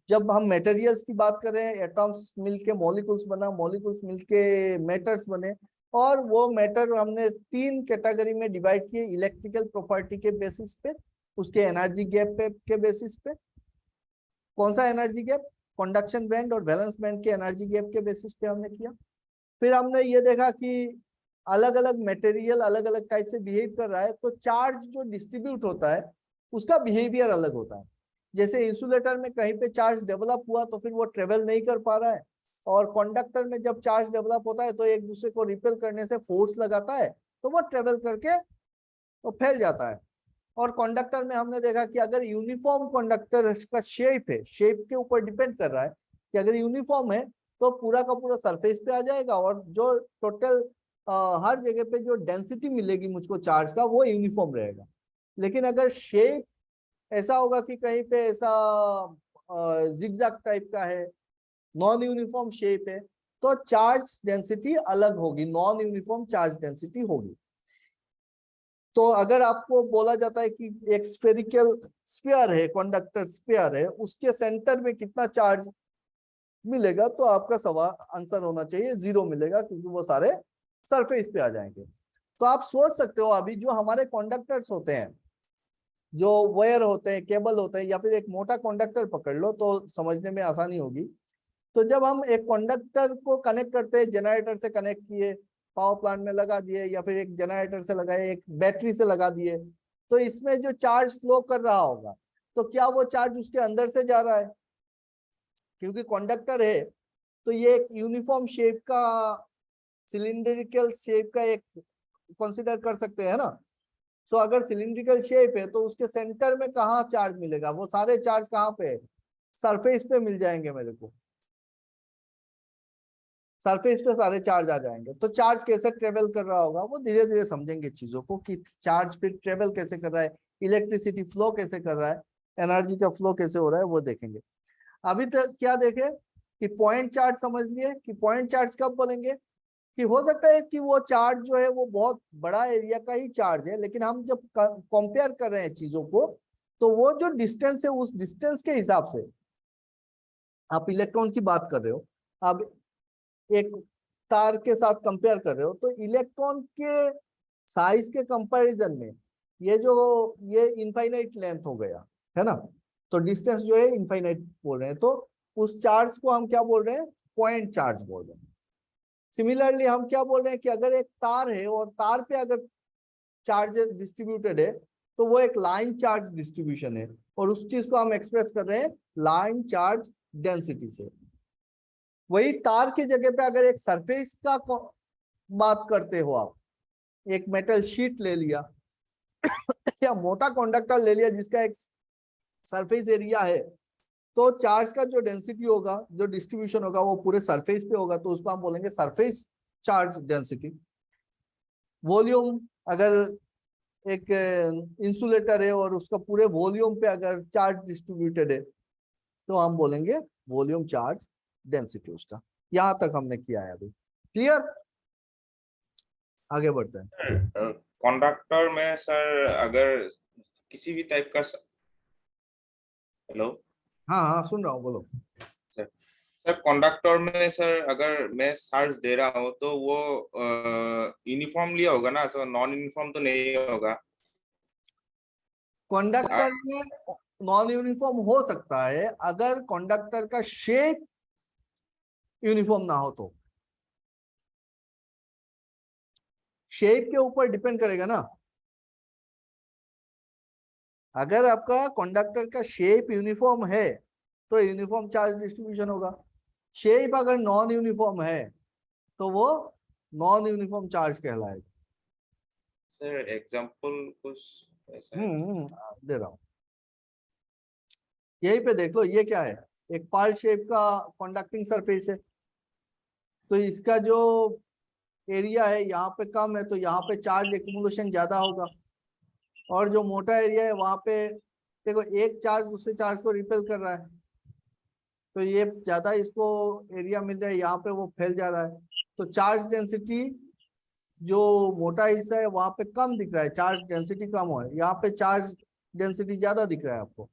जब हम मटेरियल्स की बात कर रहे हैं, एटम्स मिलके मॉलिक्यूल्स बना, मॉलिक्यूल्स मिलके मैटर्स बने, और वो मैटर हमने 3 कैटेगरी में डिवाइड किए, इलेक्ट्रिकल प्रॉपर्टी के बेसिस पे, उसके एनर्जी गैप के बेसिस पे। कौन सा एनर्जी गैप? कंडक्शन बैंड और वैलेंस बैंड के एनर्जी गैप के बेसिस पे हमने किया। फिर हमने ये देखा कि अलग अलग मटेरियल अलग अलग टाइप से बिहेव कर रहा है, तो चार्ज जो डिस्ट्रीब्यूट होता है उसका बिहेवियर अलग होता है। जैसे इंसुलेटर में कहीं पे चार्ज डेवलप हुआ तो फिर वो ट्रेवल नहीं कर पा रहा है, और कंडक्टर में जब चार्ज डेवलप होता है तो एक दूसरे को रिपेल करने से फोर्स लगाता है, तो वो ट्रेवल करके वो फैल जाता है। और कंडक्टर में हमने देखा कि अगर यूनिफॉर्म कंडक्टर का शेप है, शेप के ऊपर डिपेंड कर रहा है कि अगर यूनिफॉर्म है तो पूरा का पूरा सरफेस पे आ जाएगा, और जो टोटल हर जगह पे जो डेंसिटी मिलेगी मुझको चार्ज का वो यूनिफॉर्म रहेगा। लेकिन अगर शेप ऐसा होगा कि कहीं पे ऐसा जिगजैग टाइप का है, नॉन यूनिफॉर्म शेप है, तो चार्ज डेंसिटी अलग होगी, नॉन यूनिफॉर्म चार्ज डेंसिटी होगी। तो अगर आपको बोला जाता है कि एक स्फेरिकल स्फीयर है, कंडक्टर स्फीयर है, उसके सेंटर में कितना चार्ज मिलेगा, तो आपका सवाल आंसर होना चाहिए 0 मिलेगा, क्योंकि वो सारे सरफेस पे आ जाएंगे। तो आप सोच सकते हो, अभी जो हमारे कंडक्टर्स होते हैं, जो वायर होते हैं, केबल होते हैं, या फिर एक मोटा कंडक्टर पकड़ लो तो समझने में आसानी होगी। तो जब हम एक कंडक्टर को कनेक्ट करते हैं, जनरेटर से कनेक्ट किए, पावर प्लांट में लगा दिए, या फिर एक जनरेटर से लगाए, एक बैटरी से लगा दिए, तो इसमें जो चार्ज फ्लो कर रहा होगा, तो क्या वो चार्ज उसके अंदर से जा रहा है? क्योंकि कंडक्टर है तो ये एक यूनिफॉर्म शेप का, सिलिंड्रिकल शेप का एक कंसिडर कर सकते हैं ना। सो अगर सिलिंड्रिकल शेप है तो उसके सेंटर में कहाँ चार्ज मिलेगा, वो सारे चार्ज कहाँ पे, सरफेस पे मिल जाएंगे मेरे को, सरफेस पे सारे चार्ज आ जाएंगे। तो चार्ज कैसे ट्रेवल कर रहा होगा वो धीरे धीरे समझेंगे चीजों को, कि चार्ज फिर ट्रेवल कैसे कर रहा है, इलेक्ट्रिसिटी फ्लो कैसे कर रहा है, एनर्जी का फ्लो कैसे हो रहा है वो देखेंगे। अभी तक क्या देखे कि पॉइंट चार्ज समझ लिए, कि पॉइंट चार्ज कब बोलेंगे, कि हो सकता है कि वो चार्ज जो है वो बहुत बड़ा एरिया का ही चार्ज है, लेकिन हम जब कंपेयर कर रहे हैं चीजों को तो वो जो डिस्टेंस है उस डिस्टेंस के हिसाब से, आप इलेक्ट्रॉन की बात कर रहे हो, अब एक तार के साथ कंपेयर कर रहे हो, तो इलेक्ट्रॉन के साइज के कंपैरिजन में ये इनफाइनाइट लेंथ हो गया है ना, तो डिस्टेंस जो है इनफाइनाइट बोल रहे हैं, तो उस चार्ज को हम क्या बोल रहे हैं, पॉइंट चार्ज बोल रहे हैं। सिमिलरली हम क्या बोल रहे हैं कि अगर एक तार है और तार पे अगर चार्ज डिस्ट्रीब्यूटेड है तो वो एक लाइन चार्ज डिस्ट्रीब्यूशन है, और उस चीज को हम एक्सप्रेस कर रहे हैं लाइन चार्ज डेंसिटी से। वही तार की जगह पे अगर एक सरफेस का बात करते हो आप, एक मेटल शीट ले लिया या मोटा कंडक्टर ले लिया जिसका एक सरफेस एरिया है, तो चार्ज का जो डेंसिटी होगा, जो डिस्ट्रीब्यूशन होगा वो पूरे सरफेस पे होगा, तो उसको हम बोलेंगे सरफेस चार्ज डेंसिटी। वॉल्यूम, अगर एक इंसुलेटर है और उसका पूरे वॉल्यूम पे अगर चार्ज डिस्ट्रीब्यूटेड है तो हम बोलेंगे वॉल्यूम चार्ज डेंसिटी उसका। यहां तक हमने किया है अभी, क्लियर, आगे बढ़ते हैं। कंडक्टर में सर अगर किसी भी टाइप का, हेलो, हाँ हाँ सुन रहा हूँ, बोलो। सर कंडक्टर में सर अगर मैं चार्ज दे रहा हूँ तो वो यूनिफॉर्मली होगा ना, सर नॉन यूनिफॉर्म तो नहीं होगा? कंडक्टर में नॉन यूनिफॉर्म हो सकता है अगर कंडक्टर का शेप यूनिफॉर्म ना हो तो, शेप के ऊपर डिपेंड करेगा ना। अगर आपका कंडक्टर का शेप यूनिफॉर्म है तो यूनिफॉर्म चार्ज डिस्ट्रीब्यूशन होगा, शेप अगर नॉन यूनिफॉर्म है तो वो नॉन यूनिफॉर्म चार्ज कहलाएगा। सर एग्जांपल कुछ ऐसा है? दे रहा हूं, यहीं पे देख लो, ये क्या है, एक पर्ल शेप का कंडक्टिंग सरफेस है, तो इसका जो एरिया है यहाँ पे कम है तो यहाँ पे चार्ज एक्युमुलेशन ज्यादा होगा, और जो मोटा एरिया है वहां पे देखो एक चार्ज दूसरे चार्ज को रिपेल कर रहा है, तो ये ज्यादा इसको एरिया मिल रहा है, यहाँ पे वो फैल जा रहा है, तो चार्ज डेंसिटी जो मोटा हिस्सा है वहां पे कम दिख रहा है, चार्ज डेंसिटी कम हो, यहाँ पे चार्ज डेंसिटी ज्यादा दिख रहा है आपको।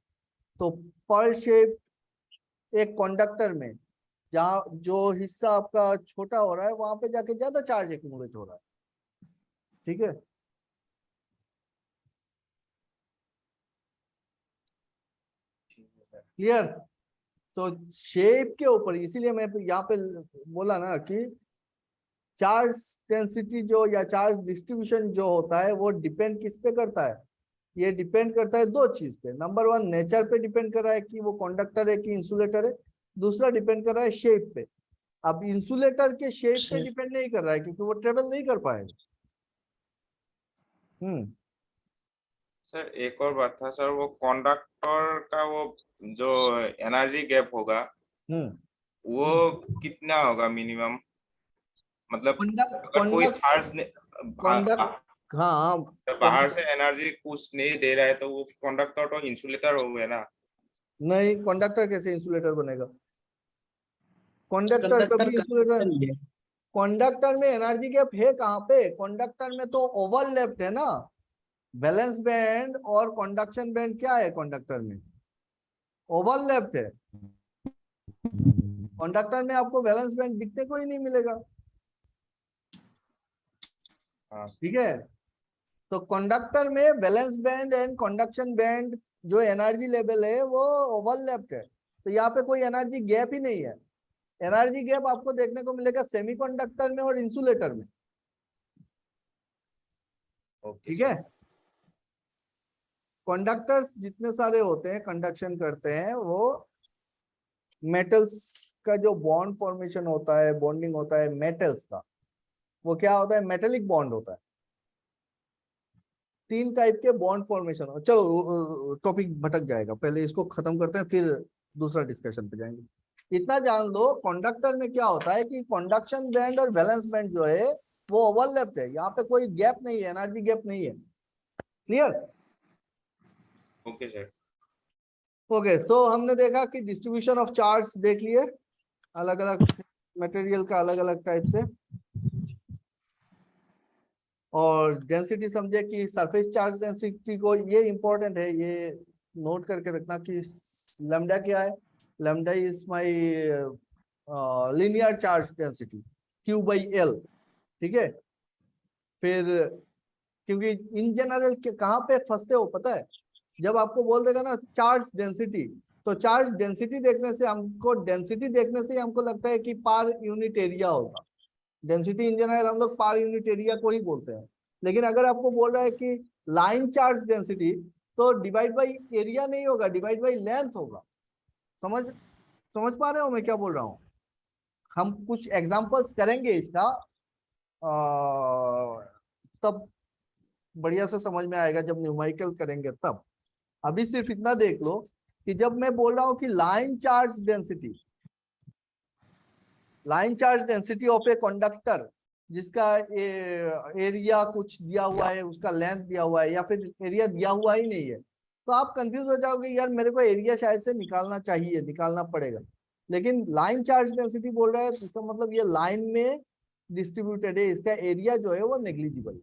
तो पर्ल शेप एक कंडक्टर में जहाँ जो हिस्सा आपका छोटा हो रहा है वहां पे जाके ज्यादा चार्ज एक्युमुलेट हो रहा है, ठीक है। क्लियर, तो शेप के ऊपर, इसीलिए मैं यहाँ पे बोला ना कि चार्ज डेंसिटी जो या चार्ज डिस्ट्रीब्यूशन जो होता है वो डिपेंड किस पे करता है, ये डिपेंड करता है दो चीज पे। नंबर वन नेचर पे डिपेंड कर रहा है कि वो कंडक्टर है कि इंसुलेटर है, दूसरा डिपेंड कर रहा है शेप पे। अब इंसुलेटर के शेप पे डिपेंड नहीं कर रहा है क्योंकि वो ट्रेवल नहीं कर पाएगा। सर एक और बात था सर, वो कंडक्टर का वो जो एनर्जी गैप होगा वो कितना होगा मिनिमम, मतलब अगर कोई चार्ज हाँ बाहर से एनर्जी कुछ नहीं दे रहा है तो वो कंडक्टर तो इंसुलेटर हो गया ना? नहीं, कंडक्टर कैसे इंसुलेटर बनेगा, कंडक्टर कभी इंसुलेटर, कंडक्टर में एनर्जी गैप है कहाँ पे, कंडक्टर में तो ओवरलैप्ड है ना, वैलेंस बैंड और कंडक्शन बैंड क्या है, कंडक्टर में ओवरलैप्ड है, कंडक्टर में आपको वैलेंस बैंड दिखने को ही नहीं मिलेगा, ठीक है। तो कंडक्टर में valence band and conduction band जो एनर्जी लेवल है वो ओवरलैप्ड है, तो यहाँ पे कोई एनर्जी गैप ही नहीं है। एनर्जी गैप आपको देखने को मिलेगा सेमीकंडक्टर में और इंसुलेटर में, ठीक है। कंडक्टर्स जितने सारे होते हैं कंडक्शन करते हैं, वो मेटल्स का जो बॉन्ड फॉर्मेशन होता है, बॉन्डिंग होता है मेटल्स का, वो क्या होता है, मेटेलिक बॉन्ड होता है। तीन टाइप के बॉन्ड फॉर्मेशन। चलो टॉपिक भटक जाएगा, पहले इसको खत्म करते हैं फिर दूसरा डिस्कशन पे जाएंगे। इतना जान लो कंडक्टर में क्या होता है कि कंडक्शन बैंड और बैलेंस बैंड जो है वो ओवरलैप्ड है, यहाँ पे कोई गैप नहीं है, एनर्जी गैप नहीं है। क्लियर? Okay sir. ओके, तो हमने देखा कि डिस्ट्रीब्यूशन ऑफ चार्ज देख लिए, अलग अलग मटेरियल का अलग अलग टाइप से, और डेंसिटी समझे कि सरफेस चार्ज डेंसिटी को, ये इंपॉर्टेंट है, ये नोट करके रखना कि लैम्डा क्या है। Lambda is my linear charge density Q by L, ठीक है। फिर क्योंकि इन जनरल कहाँ पे फंसते हो पता है, जब आपको बोल देगा ना चार्ज डेंसिटी, तो चार्ज डेंसिटी देखने से हमको लगता है कि पार यूनिट एरिया होगा। डेंसिटी इन जनरल हम लोग पार यूनिट एरिया को ही बोलते हैं, लेकिन अगर आपको बोल रहा है कि लाइन चार्ज डेंसिटी, तो डिवाइड बाई एरिया नहीं होगा, डिवाइड बाई लेंथ होगा। समझ पा रहे हो मैं क्या बोल रहा हूँ? हम कुछ एग्जांपल्स करेंगे इसका, तब बढ़िया से समझ में आएगा जब न्यूमेरिकल करेंगे तब। अभी सिर्फ इतना देख लो कि जब मैं बोल रहा हूं कि line charge density of a conductor, जिसका एरिया कुछ दिया हुआ है, उसका लेंथ दिया हुआ है, या फिर एरिया दिया हुआ ही नहीं है, तो आप कंफ्यूज हो जाओगे, यार मेरे को एरिया शायद से निकालना पड़ेगा। लेकिन लाइन चार्ज डेंसिटी बोल रहा है तो इसका मतलब ये लाइन में डिस्ट्रीब्यूटेड है, इसका एरिया जो है वो नेग्लिजिबल है।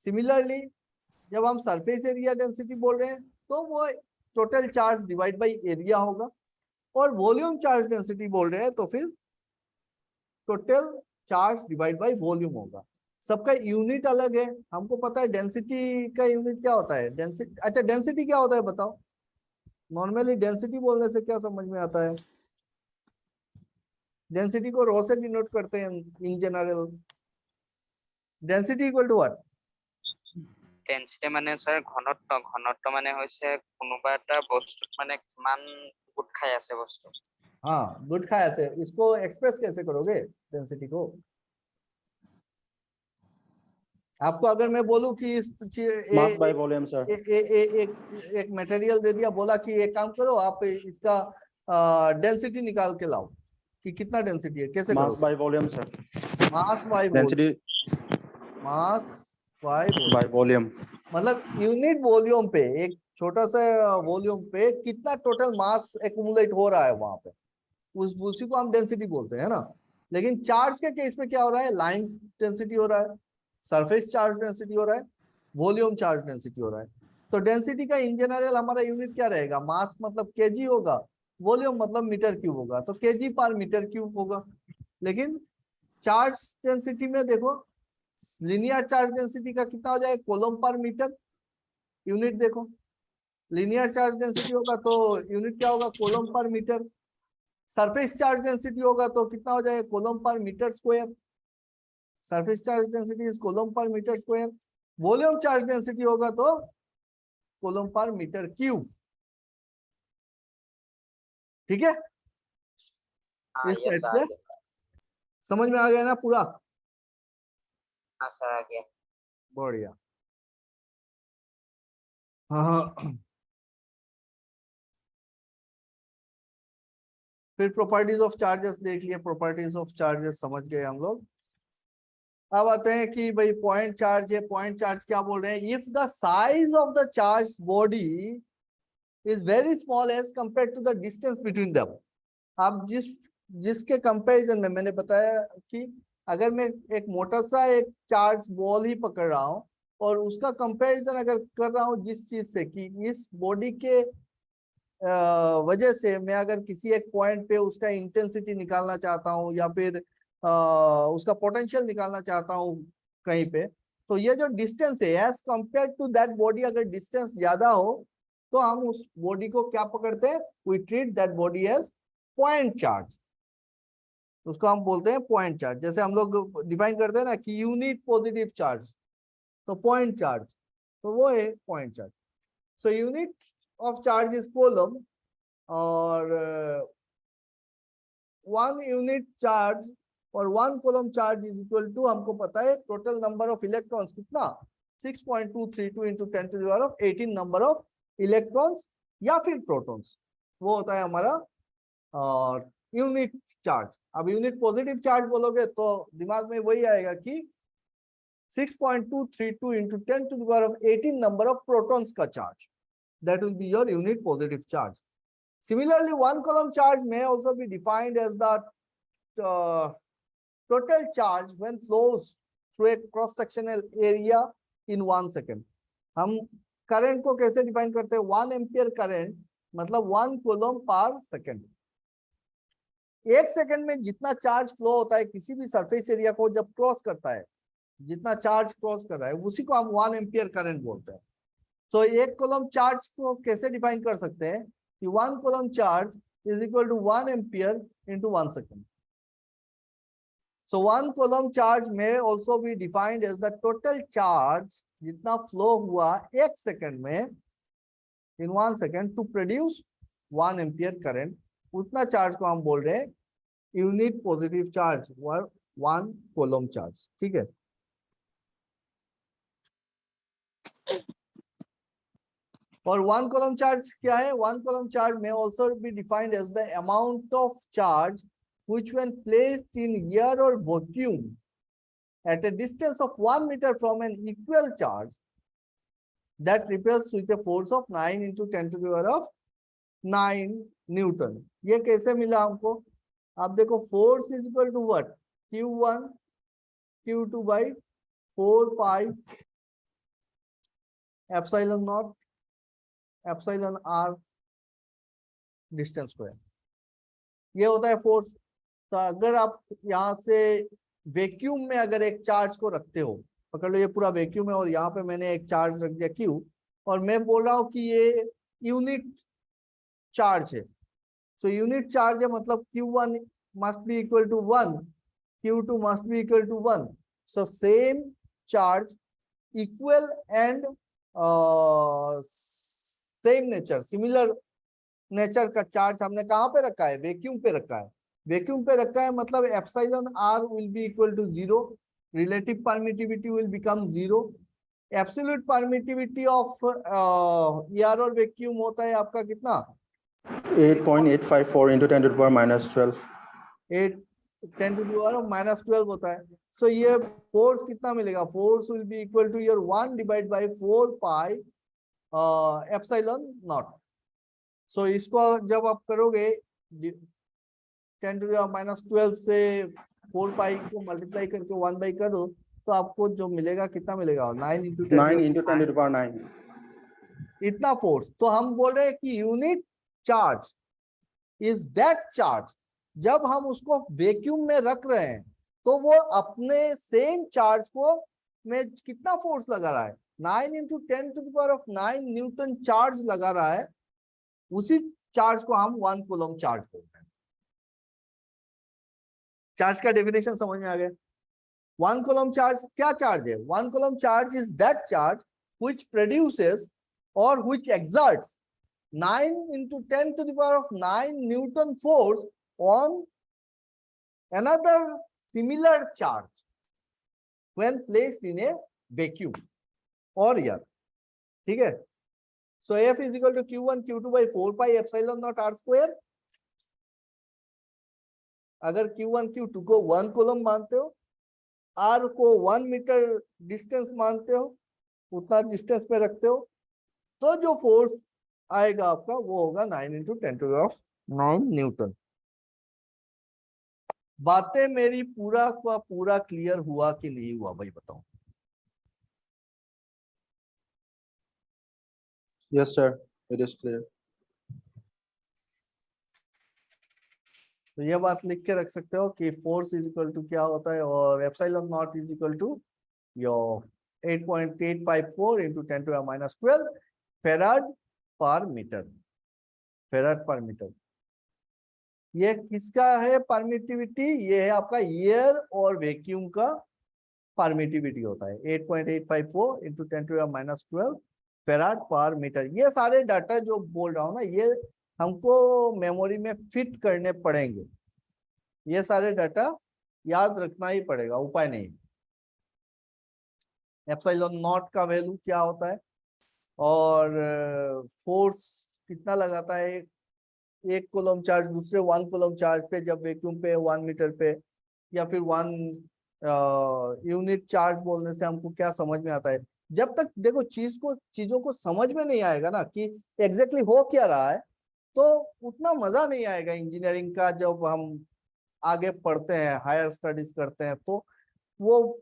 सिमिलरली जब हम सरफेस एरिया डेंसिटी बोल रहे हैं तो वो total charge divide by area होगा, और वॉल्यूम चार्ज डेंसिटी बोल रहे हैं तो फिर total charge divide by volume होगा। सबका यूनिट अलग है, हमको पता है डेंसिटी का यूनिट क्या होता है। डेंसिटी क्या होता है बताओ? नॉर्मली डेंसिटी बोलने से क्या समझ में आता है? डेंसिटी को रो से डिनोट करते हैं in general. Density equal to what? Density মানে স্যার ঘনত্ব মানে হৈছে কোনোবা এটা বস্তুত মানে কিমান গোট খাই আছে বস্তু। हाँ, गुड खाया से इसको एक्सप्रेस कैसे करोगे डेंसिटी को? आपको अगर मैं बोलूं कि मास बाय वॉल्यूम सर। एक मटेरियल दे दिया, बोला कि एक काम करो आप इसका डेंसिटी निकाल के लाओ कि कितना डेंसिटी है, कैसे मास करोगे? By volume sir. Mass by density by volume, मतलब यूनिट वॉल्यूम पे, एक छोटा सा वॉल्यूम पे कितना टोटल मास एक्यूमुलेट हो रहा है वहां पे, उसी को हम डेंसिटी बोलते हैं ना। लेकिन चार्ज के केस में क्या हो रहा है? लाइन डेंसिटी हो रहा है, सरफेस चार्ज डेंसिटी हो रहा है, वॉल्यूम चार्ज डेंसिटी हो रहा है। तो डेंसिटी का इन जनरल हमारा यूनिट क्या रहेगा? मास मतलब केजी होगा, वॉल्यूम मतलब मीटर क्यूब होगा, तो केजी पर मीटर क्यूब होगा। लेकिन चार्ज डेंसिटी में देखो, लीनियर चार्ज डेंसिटी का कितना हो जाएगा? Coulomb per metre. यूनिट देखो, लीनियर चार्ज डेंसिटी होगा तो यूनिट क्या होगा? Kolam per metre. Surface charge density होगा तो कितना हो जाएगा? Coulomb per metre square. Surface charge density is coulomb per metre square. Volume charge density होगा तो कोलम पर मीटर क्यूब। ठीक है, हाँ इस यस टाइप सर। से समझ में आ गया ना पूरा? हाँ सर आ गया। बढ़िया। हाँ, फिर प्रॉपर्टीज ऑफ चार्जेस देख लिए, प्रॉपर्टीज ऑफ चार्जेस समझ गए हम लोग। अब आते हैं कि भाई पॉइंट चार्ज है। पॉइंट चार्ज क्या बोल रहे हैं? If the size of the charge body is very small as compare to the distance between them. आप जिसके कंपैरिजन में मैंने बताया कि अगर मैं एक मोटा सा एक चार्ज बॉल ही पकड़ रहा हूं और उसका कंपैरिजन अगर कर रहा हूं जिस चीज से कि इस बॉडी के वजह से मैं अगर किसी एक पॉइंट पे उसका इंटेंसिटी निकालना चाहता हूँ या फिर उसका पोटेंशियल निकालना चाहता हूँ कहीं पे, तो ये जो डिस्टेंस है as compare to that body, अगर डिस्टेंस ज्यादा हो तो हम उस बॉडी को क्या पकड़ते हैं? We treat that body as point charge. उसको हम बोलते हैं पॉइंट चार्ज। जैसे हम लोग डिफाइन करते हैं ना कि यूनिट पॉजिटिव चार्ज, तो पॉइंट चार्ज, तो वो है point charge. So unit of charge is coulomb, और 1 यूनिट चार्ज और 1 coulomb charge is equal to, हमको पता है टोटल नंबर ऑफ इलेक्ट्रॉन्स कितना? 6.232 into 10 to the power of 18 number of electrons या फिर प्रोटॉन्स, वो होता है हमारा यूनिट चार्ज। अब यूनिट पॉजिटिव चार्ज बोलोगे तो दिमाग में वही आएगा कि 6.232 into 10 to the power of 18 number of protons का charge, that will be your unit positive charge. Similarly, one coulomb charge may also be defined as the total charge when flows through a cross sectional area in 1 second. हम current को कैसे define करते हैं? 1 ampere current मतलब 1 coulomb per second. एक second में जितना charge flow होता है किसी भी सरफेस एरिया को जब क्रॉस करता है, जितना चार्ज क्रॉस कर रहा है उसी को हम 1 एम्पियर करंट बोलते हैं। तो एक कूलम चार्ज को कैसे डिफाइन कर सकते हैं कि 1 coulomb charge is equal to 1 ampere into 1 second. So 1 coulomb charge may also be defined as the total charge जितना फ्लो हुआ एक सेकंड में in 1 second to produce 1 ampere current, उतना चार्ज को हम बोल रहे हैं unit positive charge, 1 coulomb charge. ठीक है, और 1 coulomb charge क्या है? 1 coulomb charge may also be defined as the amount of charge which when placed in air or vacuum at a distance of 1 meter from an equal charge that repels with a force of 9 into 10 to the power of 9 Newton। ये कैसे मिला हमको? आप देखो force is equal to what? Q1 Q2 by 4 pi epsilon naught epsilon r distance square, ये होता है force. तो अगर आप यहाँ से वैक्यूम में अगर एक चार्ज को रखते हो, पकड़ लो ये पूरा वैक्यूम है और यहाँ पे मैंने एक चार्ज रख दिया Q, और मैं बोल रहा हूँ कि ये यूनिट चार्ज है। सो यूनिट चार्ज है मतलब Q1 must be equal to 1, Q2 must be equal to 1। So same charge, equal and same nature, similar nature का चार्ज हमने कहाँ पे रखा है? वैक्यूम पे रखा है। वैक्यूम पे रखा है मतलब epsilon r will be equal to 0, relative permittivity will become 0। Absolute permittivity of air और वैक्यूम होता है आपका कितना? 8.854 into 10 to the power minus 12। 10 to the power of minus 12 होता है। सो ये फोर्स कितना मिलेगा? Force will be equal to your 1 divide by 4 pi epsilon naught. So इसको जब आप करोगे 10 to the power minus 12 से 4 पाई को मल्टीप्लाई करके 1 बाई करो तो आपको जो मिलेगा कितना मिलेगा? 9 into 10 to the power 9। इतना फोर्स। तो हम बोल रहे हैं कि unit charge is that charge, जब हम उसको वैक्यूम में रख रहे हैं तो वो अपने सेम चार्ज को में कितना फोर्स लगा रहा है? 9 into 10 to the power of 9 Newton charge लगा रहा है। उसी चार्ज को हम 1 कूलम चार्ज बोलते हैं। चार्ज का डेफिनेशन समझ में आ गया? 1 कूलम चार्ज क्या चार्ज है? 1 coulomb charge is that charge which produces or which exerts 9 into 10 to the power of 9 Newton force on another similar charge when placed in a vacuum or air। ठीक है, so F is equal to Q1 Q2 by 4 pi epsilon naught r square। अगर Q1 Q2 को 1 coulomb मानते हो, R को 1 metre distance मानते हो, उतना डिस्टेंस पे रखते हो, तो जो फोर्स आएगा आपका वो होगा 9 into 10 to the power of 9 Newton. बातें मेरी पूरा का पूरा क्लियर हुआ कि नहीं हुआ भाई बताओ? Yes sir, it is clear। तो ये बात लिख के रख सकते हो कि फोर्स इज इक्वल टू क्या होता है, और epsilon naught is equal to your 8.854 into 10 to the minus 12 farad per metre. Farad per metre ये किसका है परमिटिविटी? ये है आपका एयर और वैक्यूम का परमिटिविटी होता है। 8.854 into 10 to the minus 12 farad per metre. ये सारे डाटा जो बोल रहा हूँ ना, ये हमको मेमोरी में फिट करने पड़ेंगे। ये सारे डाटा याद रखना ही पड़ेगा, उपाय नहीं। एप्सिलॉन नॉट का वैल्यू क्या होता है, और फोर्स कितना लगाता है एक कूलम चार्ज दूसरे 1 कूलम चार्ज पे जब वैक्यूम पे 1 मीटर पे, या फिर 1 यूनिट चार्ज बोलने से हमको क्या समझ में आता है। जब तक देखो चीजों को समझ में नहीं आएगा ना कि एग्जैक्टली हो क्या रहा है, तो उतना मजा नहीं आएगा इंजीनियरिंग का। जब हम आगे पढ़ते हैं, हायर स्टडीज करते हैं, तो वो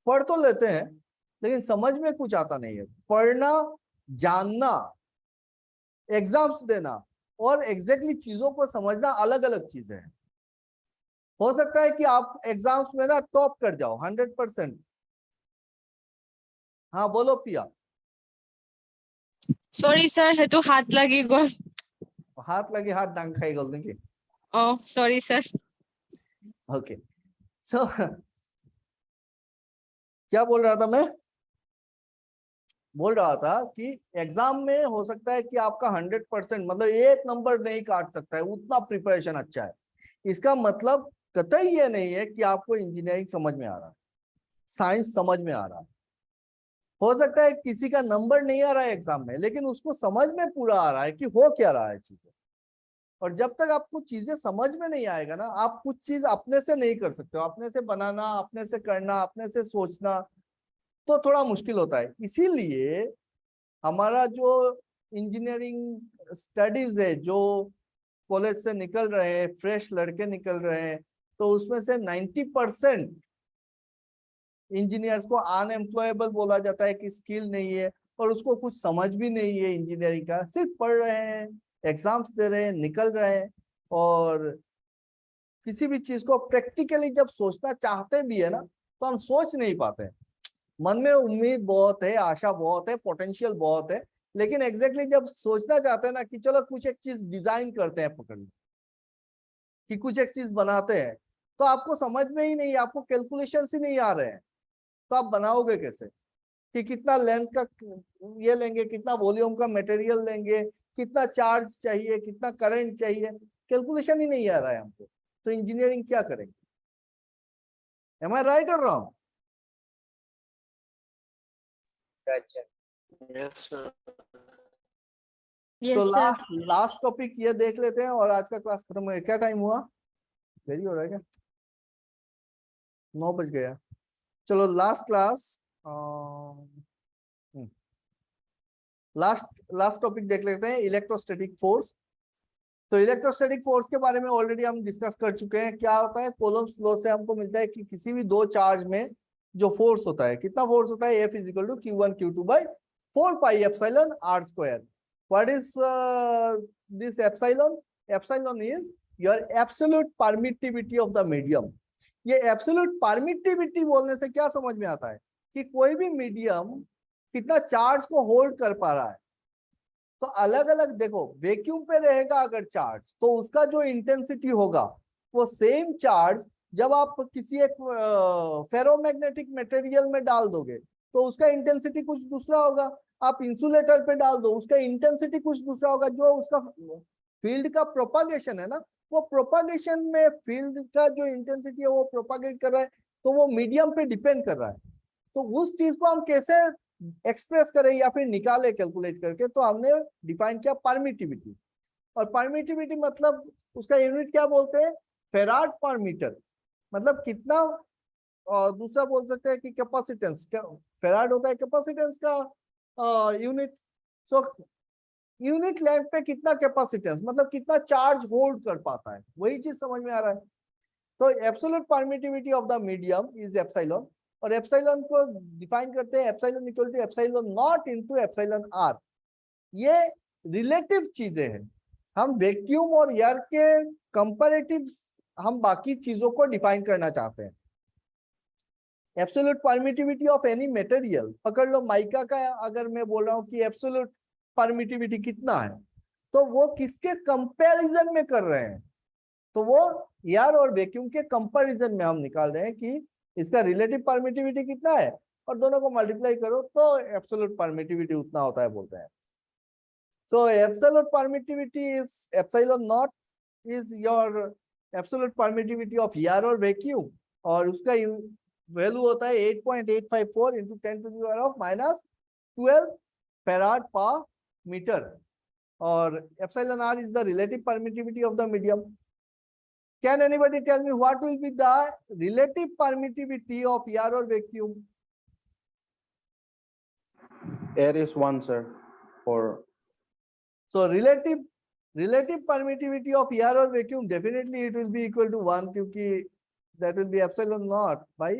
पढ़ तो लेते हैं लेकिन समझ में कुछ आता नहीं है। पढ़ना, जानना, एग्जाम्स देना और एग्जैक्टली चीजों को समझना अलग अलग चीजें हैं। हो सकता है कि आप एग्जाम्स में ना टॉप कर जाओ 100%। हाँ बोलो पिया। Sorry sir, সেইটো হাত লাগি গল। हाथ लगे हाथ दांग खाई गल नेकी। Oh, sorry sir. Okay so क्या बोल रहा था मैं? बोल रहा था कि एग्जाम में हो सकता है कि आपका 100% मतलब एक नंबर नहीं काट सकता है, उतना प्रिपरेशन अच्छा है। इसका मतलब कतई ये नहीं है कि आपको इंजीनियरिंग समझ में आ रहा है, साइंस समझ में आ रहा है। हो सकता है किसी का नंबर नहीं आ रहा है एग्जाम में, लेकिन उसको समझ में पूरा आ रहा है कि हो क्या रहा है चीजें। और जब तक आपको चीजें समझ में नहीं आएगा ना, आप कुछ चीज अपने से नहीं कर सकते हो। अपने से बनाना, अपने से करना, अपने से सोचना तो थोड़ा मुश्किल होता है। इसीलिए हमारा जो इंजीनियरिंग स्टडीज है, जो कॉलेज से निकल रहे हैं, फ्रेश लड़के निकल रहे हैं, तो उसमें से 90% इंजीनियर्स को अनएम्प्लॉयबल बोला जाता है कि स्किल नहीं है और उसको कुछ समझ भी नहीं है इंजीनियरिंग का। सिर्फ पढ़ रहे हैं, एग्जाम्स दे रहे हैं, निकल रहे हैं, और किसी भी चीज को प्रैक्टिकली जब सोचना चाहते भी है ना, तो हम सोच नहीं पाते। मन में उम्मीद बहुत है, आशा बहुत है, पोटेंशियल बहुत है, लेकिन एग्जैक्टली जब सोचना चाहते हैं ना कि चलो कुछ एक चीज डिजाइन करते हैं, पकड़ कि कुछ एक चीज बनाते हैं, तो आपको समझ में ही नहीं, आपको कैलकुलेशन ही नहीं आ रहे हैं, तो आप बनाओगे कैसे? कि कितना लेंथ का ये लेंगे, कितना वॉल्यूम का मटेरियल लेंगे, कितना चार्ज चाहिए, कितना करंट चाहिए, कैलकुलेशन ही नहीं आ रहा है हमको, तो इंजीनियरिंग क्या करेंगे? एम आई राइट और wrong? Right, sir. Yes, sir. Yes तो sir. लास्ट टॉपिक ये देख लेते हैं और आज का क्लास खत्म हो गया। क्या टाइम हुआ? देरी हो रहा है क्या? 9 बज गया। चलो लास्ट क्लास, लास्ट टॉपिक देख लेते हैं, इलेक्ट्रोस्टैटिक फोर्स। तो इलेक्ट्रोस्टैटिक फोर्स के बारे में ऑलरेडी हम डिस्कस कर चुके हैं। क्या होता है? कूलम्ब्स लॉ से हमको मिलता है कि किसी भी दो चार्ज में जो फोर्स होता है, कितना फोर्स होता है? F is equal to Q1 Q2 by 4 pi epsilon R square. What is this epsilon? Epsilon is your absolute permittivity of the medium. ये एब्सोल्यूट परमिटिविटी बोलने से क्या समझ में आता है कि कोई भी मीडियम कितना चार्ज को होल्ड कर पा रहा है। तो अलग अलग देखो, वैक्यूम पे रहेगा अगर चार्ज, तो उसका जो इंटेंसिटी होगा वो सेम चार्ज जब आप किसी एक फेरोमैग्नेटिक मटेरियल में डाल दोगे तो उसका इंटेंसिटी कुछ दूसरा होगा। आप इंसुलेटर पे डाल दो, उसका इंटेंसिटी कुछ दूसरा होगा। जो उसका फील्ड का प्रोपागेशन है ना, वो प्रोपागेशन में फील्ड का जो इंटेंसिटी है वो प्रोपागेट कर रहा है, तो वो मीडियम पे डिपेंड कर रहा है। तो उस चीज को हम कैसे एक्सप्रेस करें या फिर निकाले कैलकुलेट करके, तो हमने डिफाइन किया परमिटिविटी। और परमिटिविटी मतलब उसका यूनिट क्या बोलते हैं? Farad per metre. मतलब कितना, और दूसरा बोल सकते हैं कि कैपेसिटेंस। फेराड होता है कैपेसिटेंस का यूनिट। सो यूनिट लेंथ पे कितना कैपेसिटेंस, मतलब कितना चार्ज होल्ड कर पाता है, वही चीज समझ में आ रहा है। तो absolute permittivity of the medium is epsilon, और एप्सिलॉन को डिफाइन करते हैं epsilon equal to epsilon naught into epsilon r. ये रिलेटिव चीजें हैं। हम वैक्यूम और एयर के कंपैरेटिव हम बाकी चीजों को डिफाइन करना चाहते हैं। Absolute permittivity of any material, पकड़ लो माइका का, अगर मैं बोल रहा हूँ कि एब्सोल्यूट परमिटिविटी कितना है, तो वो किसके कंपैरिजन में कर रहे हैं? तो वो एयर और वैक्यूम के कंपैरिजन में हम निकाल रहे हैं कि इसका रिलेटिव परमिटिविटी कितना है, और दोनों को मल्टीप्लाई करो तो एब्सोल्यूट परमिटिविटी उतना होता है बोलते हैं। सो absolute permittivity is epsilon naught is your absolute permittivity of air और वैक्यूम, और उसका वैल्यू होता है 8.854 into 10 to the power of minus 12 farad per meter, और epsilon r is the relative permittivity of the medium. Can anybody tell me what will be the relative permittivity of air or vacuum? Air is 1, sir. For So relative permittivity of air or vacuum, definitely it will be equal to 1, क्योंकि that will be epsilon naught by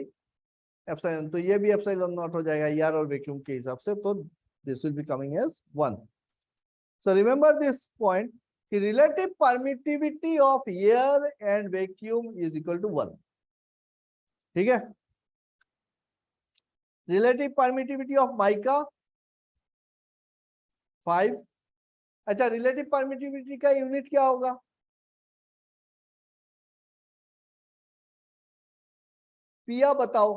epsilon, तो ये भी epsilon naught हो जाएगा air और vacuum के हिसाब से, तो this will be coming as 1. So remember this point, the relative permittivity of air and vacuum is equal to 1. ठीक है? Relative permittivity of mica 5. अच्छा, रिलेटिव परमिटिविटी का यूनिट क्या होगा? पिया बताओ,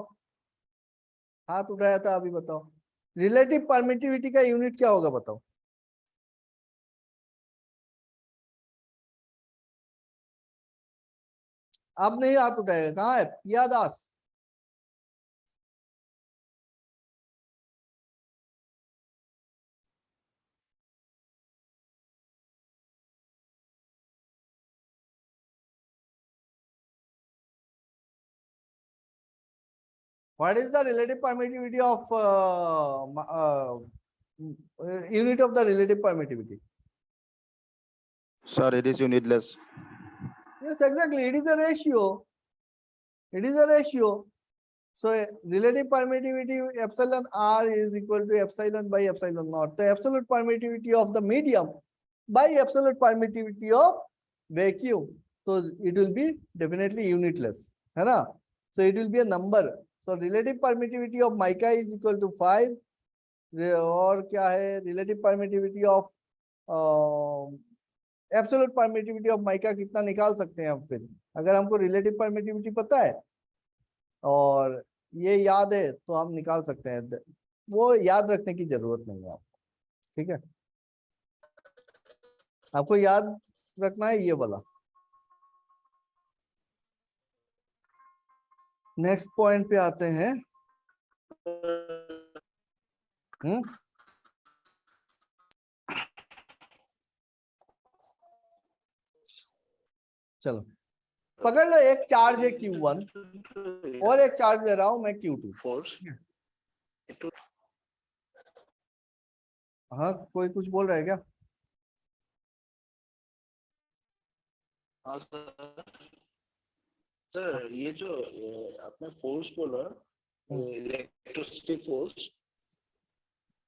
हाथ उठाया था अभी, बताओ रिलेटिव परमिटिविटी का यूनिट क्या होगा, बताओ। अब नहीं हाथ उठाएगा, कहाँ है पिया दास? What is the relative permittivity of unit of the relative permittivity? sir, it is unitless. Yes, exactly. It is a ratio. It is a ratio. So relative permittivity epsilon r is equal to epsilon by epsilon naught. The absolute permittivity of the medium by absolute permittivity of vacuum. So it will be definitely unitless. है ना? So it will be a number. So relative permittivity of mica is equal to 5. और क्या है? Relative permittivity of absolute permittivity of mica कितना निकाल सकते हैं हम फिर? अगर हमको relative permittivity पता है और ये याद है तो हम निकाल सकते हैं, वो याद रखने की जरूरत नहीं है आपको, ठीक है? आपको याद रखना है ये वाला। नेक्स्ट पॉइंट पे आते हैं। चलो पकड़ लो, एक चार्ज है Q1 और एक चार्ज ले रहा हूं मैं Q2। फोर्स। हाँ, कोई कुछ बोल रहा है क्या? हाँ सर, ये जो आपने फोर्स बोला, इलेक्ट्रिसिटी फोर्स,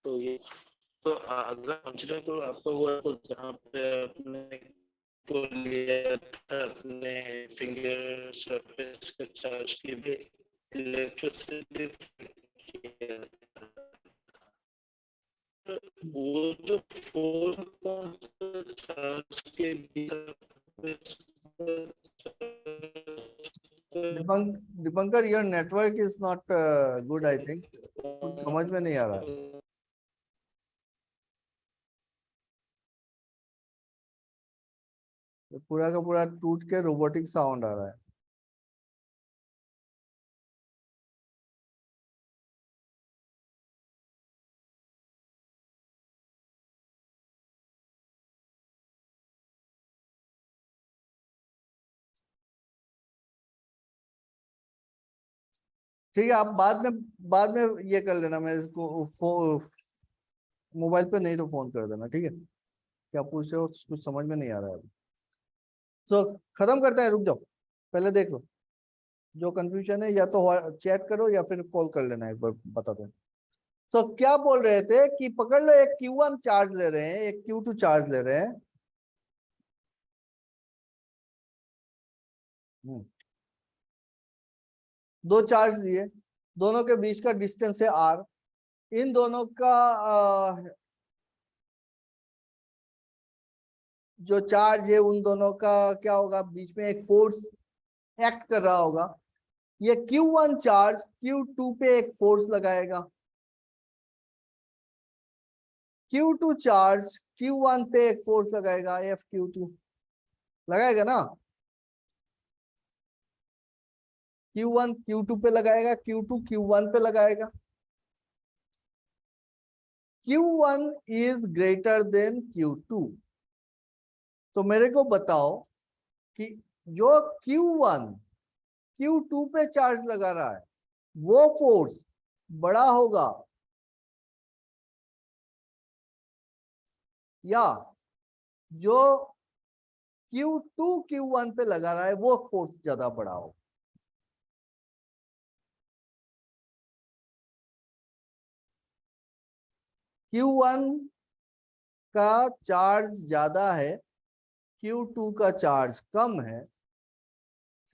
तो ये तो अगर कंसीडर करो आपका हुआ तो जहाँ पे आपने को लिया था अपने फिंगर सरफेस के चार्ज की भी इलेक्ट्रिसिटी, वो जो फोर्स चार्ज के Dipankar, your network is not good, I think कुछ समझ में नहीं आ रहा है। पूरा का पूरा टूट के रोबोटिक साउंड आ रहा है। ठीक है, आप बाद में ये कर लेना, मैं इसको मोबाइल पे नहीं तो फोन कर देना, ठीक है? क्या पूछ रहे हो, कुछ समझ में नहीं आ रहा है अभी। तो खत्म करते हैं, रुक जाओ, पहले देख लो जो कंफ्यूजन है, या तो चैट करो या फिर कॉल कर लेना, एक बार बता दो। तो क्या बोल रहे थे कि पकड़ लो, एक Q1 चार्ज ले रहे हैं, एक Q2 चार्ज ले रहे हैं। दो चार्ज लिए, दोनों के बीच का डिस्टेंस है r। इन दोनों का जो चार्ज है उन दोनों का क्या होगा, बीच में एक फोर्स एक्ट कर रहा होगा। ये Q1 चार्ज Q2 पे एक फोर्स लगाएगा, Q2 चार्ज Q1 पे एक फोर्स लगाएगा, FQ2 लगाएगा ना। Q1 Q2 पे लगाएगा, Q2 Q1 पे लगाएगा। Q1 is greater than Q2। तो मेरे को बताओ कि जो Q1 Q2 पे चार्ज लगा रहा है वो फोर्स बड़ा होगा या जो Q2 Q1 पे लगा रहा है वो फोर्स ज्यादा बड़ा होगा? Q1 का चार्ज ज्यादा है, Q2 का चार्ज कम है।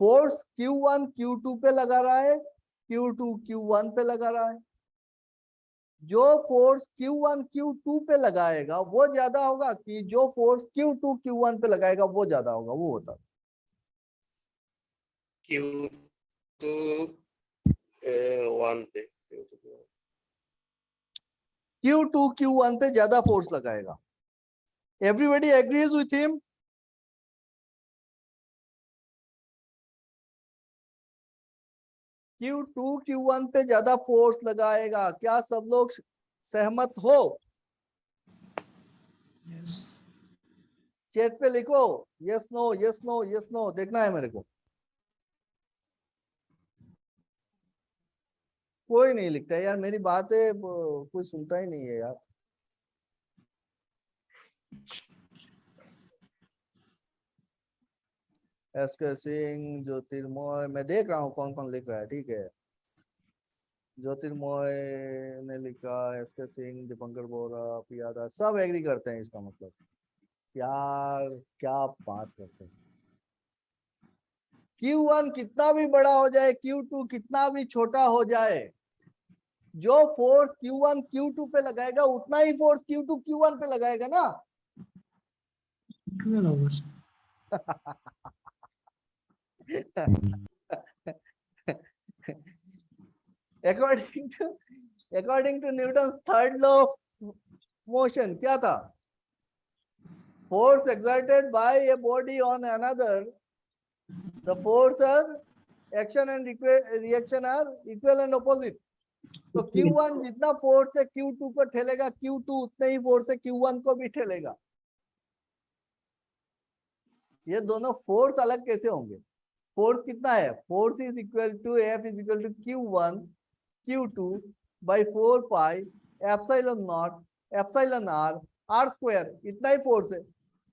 फोर्स Q1 Q2 पे लगा रहा है, Q2 Q1 पे लगा रहा है। जो फोर्स Q1 Q2 पे लगाएगा वो ज्यादा होगा कि जो फोर्स Q2 Q1 पे लगाएगा वो ज्यादा होगा? वो होता Q2 1 पे Q2 Q1 पे ज्यादा फोर्स लगाएगा। Everybody agrees with him? Q2 Q1 पे ज्यादा फोर्स लगाएगा, क्या सब लोग सहमत हो? चैट पे लिखो yes no yes no yes no, देखना है मेरे को। कोई नहीं लिखता है यार, मेरी बातें कोई सुनता ही नहीं है यार। एसके सिंह, ज्योतिर्मय, मैं देख रहा हूँ कौन कौन लिख रहा है, ठीक है। ज्योतिर्मय ने लिखा, एसके सिंह, दीपंकर बोरा, पियादा, सब एग्री करते हैं। इसका मतलब यार क्या बात करते हैं। Q1 कितना भी बड़ा हो जाए, Q2 कितना भी छोटा हो जाए, जो फोर्स Q1 Q2 पे लगाएगा उतना ही फोर्स Q2 Q1 पे लगाएगा ना। according to Newton's third law of motion, क्या था? Force exerted by a body on another, the force are action and reaction are equal and opposite. तो Q1 जितना फोर्स है Q2 को ठेलेगा, Q2 उतने ही फोर्स है Q1 को भी ठेलेगा। ये दोनों फोर्स अलग कैसे होंगे? फोर्स कितना है? Force is equal to F is equal to Q1 Q2 by 4 pi epsilon naught epsilon R square, इतना ही फोर्स है।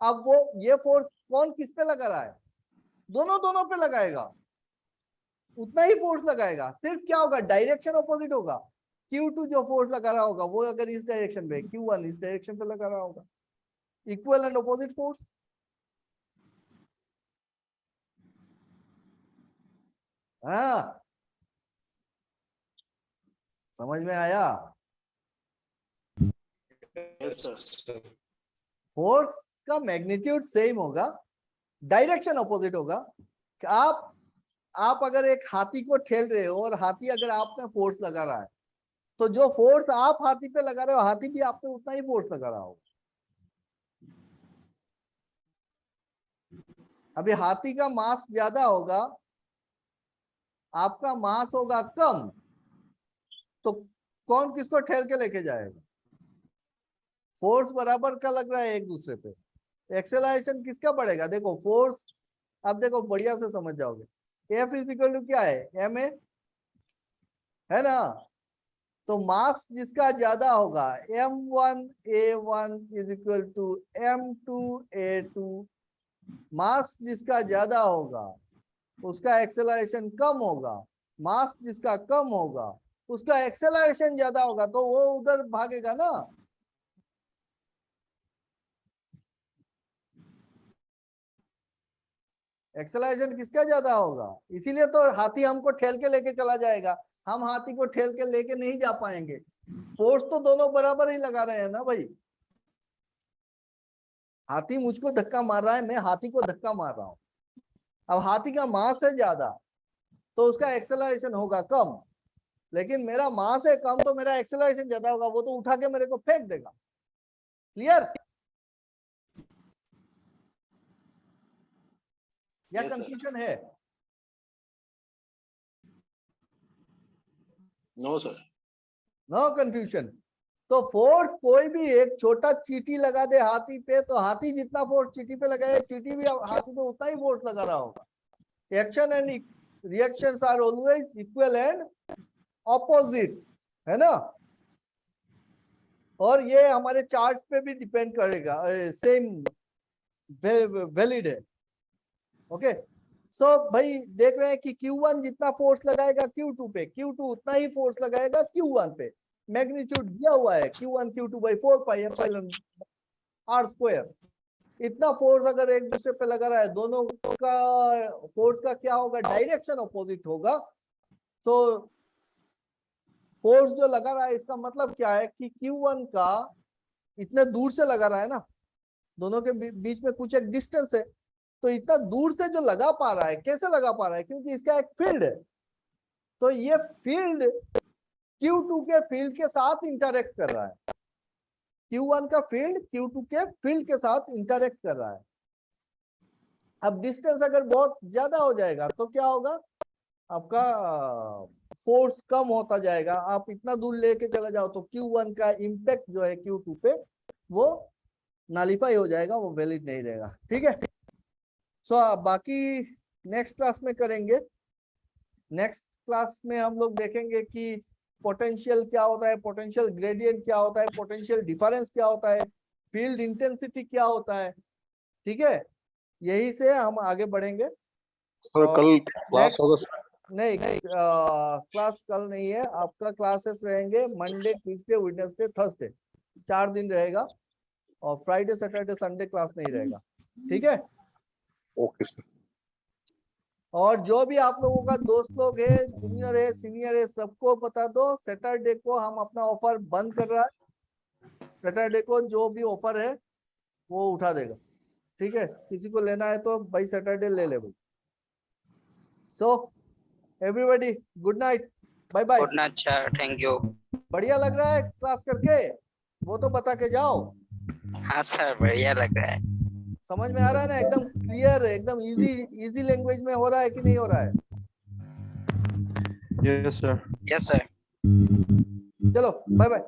अब वो ये फोर्स कौन किस पे लगा रहा है? दोनों पे लगाएगा, उतना ही फोर्स लगाएगा। सिर्फ क्या होगा? डायरेक्शन ऑपोजिट होगा। Q2 जो फोर्स लगा रहा होगा वो अगर इस डायरेक्शन पे, Q1 इस डायरेक्शन पे लगा रहा होगा। Equal and opposite force. हाँ, समझ में आया? फोर्स का मैग्नीट्यूड सेम होगा, डायरेक्शन ऑपोजिट होगा। आप अगर एक हाथी को ठेल रहे हो और हाथी अगर आप में फोर्स लगा रहा है, तो जो फोर्स आप हाथी पे लगा रहे हो हाथी भी आप पे उतना ही फोर्स लगा रहा होगा। अभी हाथी का मास ज्यादा होगा, आपका मास होगा कम, तो कौन किसको ठेल के लेके जाएगा? फोर्स बराबर का लग रहा है एक दूसरे पे, एक्सेलरेशन किसका बढ़ेगा? देखो फोर्स, अब देखो बढ़िया से समझ जाओगे। F इज इक्वल टू क्या है? ma है ना। तो मास जिसका ज्यादा होगा m1a1 is equal to m2a2, मास जिसका ज्यादा होगा उसका एक्सेलरेशन कम होगा, मास जिसका कम होगा उसका एक्सेलरेशन ज्यादा होगा, तो वो उधर भागेगा ना। एक्सेलरेशन किसका ज्यादा होगा? इसीलिए तो हाथी हमको ठेल के लेके चला जाएगा, हम हाथी को ठेल के लेके नहीं जा पाएंगे। फोर्स तो दोनों बराबर ही लगा रहे हैं ना भाई। हाथी मुझको धक्का मार रहा है, मैं हाथी को धक्का मार रहा हूं। अब हाथी का मास है ज्यादा तो उसका एक्सेलरेशन होगा कम, लेकिन मेरा मास है कम तो मेरा एक्सेलरेशन ज्यादा होगा, वो तो उठा के मेरे को फेंक देगा। क्लियर या कंफ्यूजन है? No sir. No confusion. तो फोर्स कोई भी एक छोटा चींटी लगा दे हाथी पे, तो हाथी जितना फोर्स चींटी पे लगाए, चींटी भी हाथी पे उतना ही फोर्स लगा रहा होगा। Action and reactions are always equal and opposite, है ना। और ये हमारे चार्ज पे भी डिपेंड करेगा, सेम वैलिड है। ओके, सो भाई देख रहे हैं कि Q1 जितना फोर्स लगाएगा Q2 पे, Q2 उतना ही फोर्स लगाएगा Q1 पे। मैग्नीट्यूड दिया हुआ है Q1 Q2 by 4 pi epsilon r square। इतना फोर्स अगर एक दूसरे पे लगा रहा है, दोनों का फोर्स का क्या होगा, डायरेक्शन अपोजिट होगा। तो फोर्स जो लगा रहा है इसका मतलब क्या है कि Q1 का इतने दूर से लगा रहा है ना, दोनों के बीच में कुछ एक डिस्टेंस है, तो इतना दूर से जो लगा पा रहा है, कैसे लगा पा रहा है, क्योंकि इसका एक फील्ड है। तो ये फील्ड Q2 के फील्ड के साथ इंटरेक्ट कर रहा है। Q1 का फील्ड Q2 के फील्ड के साथ इंटरेक्ट कर रहा है। अब डिस्टेंस अगर बहुत ज्यादा हो जाएगा तो क्या होगा, आपका फोर्स कम होता जाएगा। आप इतना दूर लेके चले जाओ तो Q1 का इम्पैक्ट जो है Q2 पे वो नॉलिफाई हो जाएगा, वो वैलिड नहीं रहेगा। ठीक है, सो बाकी नेक्स्ट क्लास में करेंगे। नेक्स्ट क्लास में हम लोग देखेंगे कि पोटेंशियल क्या होता है, पोटेंशियल ग्रेडियंट क्या होता है, पोटेंशियल डिफरेंस क्या होता है, फील्ड इंटेंसिटी क्या होता है। ठीक है, यही से हम आगे बढ़ेंगे। सर कल क्लास होगा सर? नहीं, क्लास कल नहीं है, आपका क्लासेस रहेंगे मंडे, ट्यूसडे, वेडनेसडे, थर्सडे, 4 दिन रहेगा। और फ्राइडे, सैटरडे, संडे क्लास नहीं रहेगा। ठीक है, ओके सर। और जो भी आप लोगों का दोस्त लोग है, जूनियर है, सीनियर है, सबको बता दो सैटरडे को हम अपना ऑफर बंद कर रहा है। सैटरडे को जो भी ऑफर है वो उठा देगा। ठीक है, किसी को लेना है तो भाई सैटरडे ले ले भाई। So everybody good night, bye bye. Good night sir, thank you. बढ़िया लग रहा है क्लास करके, वो तो बता के जाओ। हाँ सर, बढ़िया लग रहा है। समझ में आ रहा है ना, एकदम क्लियर, एकदम इजी लैंग्वेज में हो रहा है कि नहीं हो रहा है। Yes sir. Yes sir. चलो बाय बाय।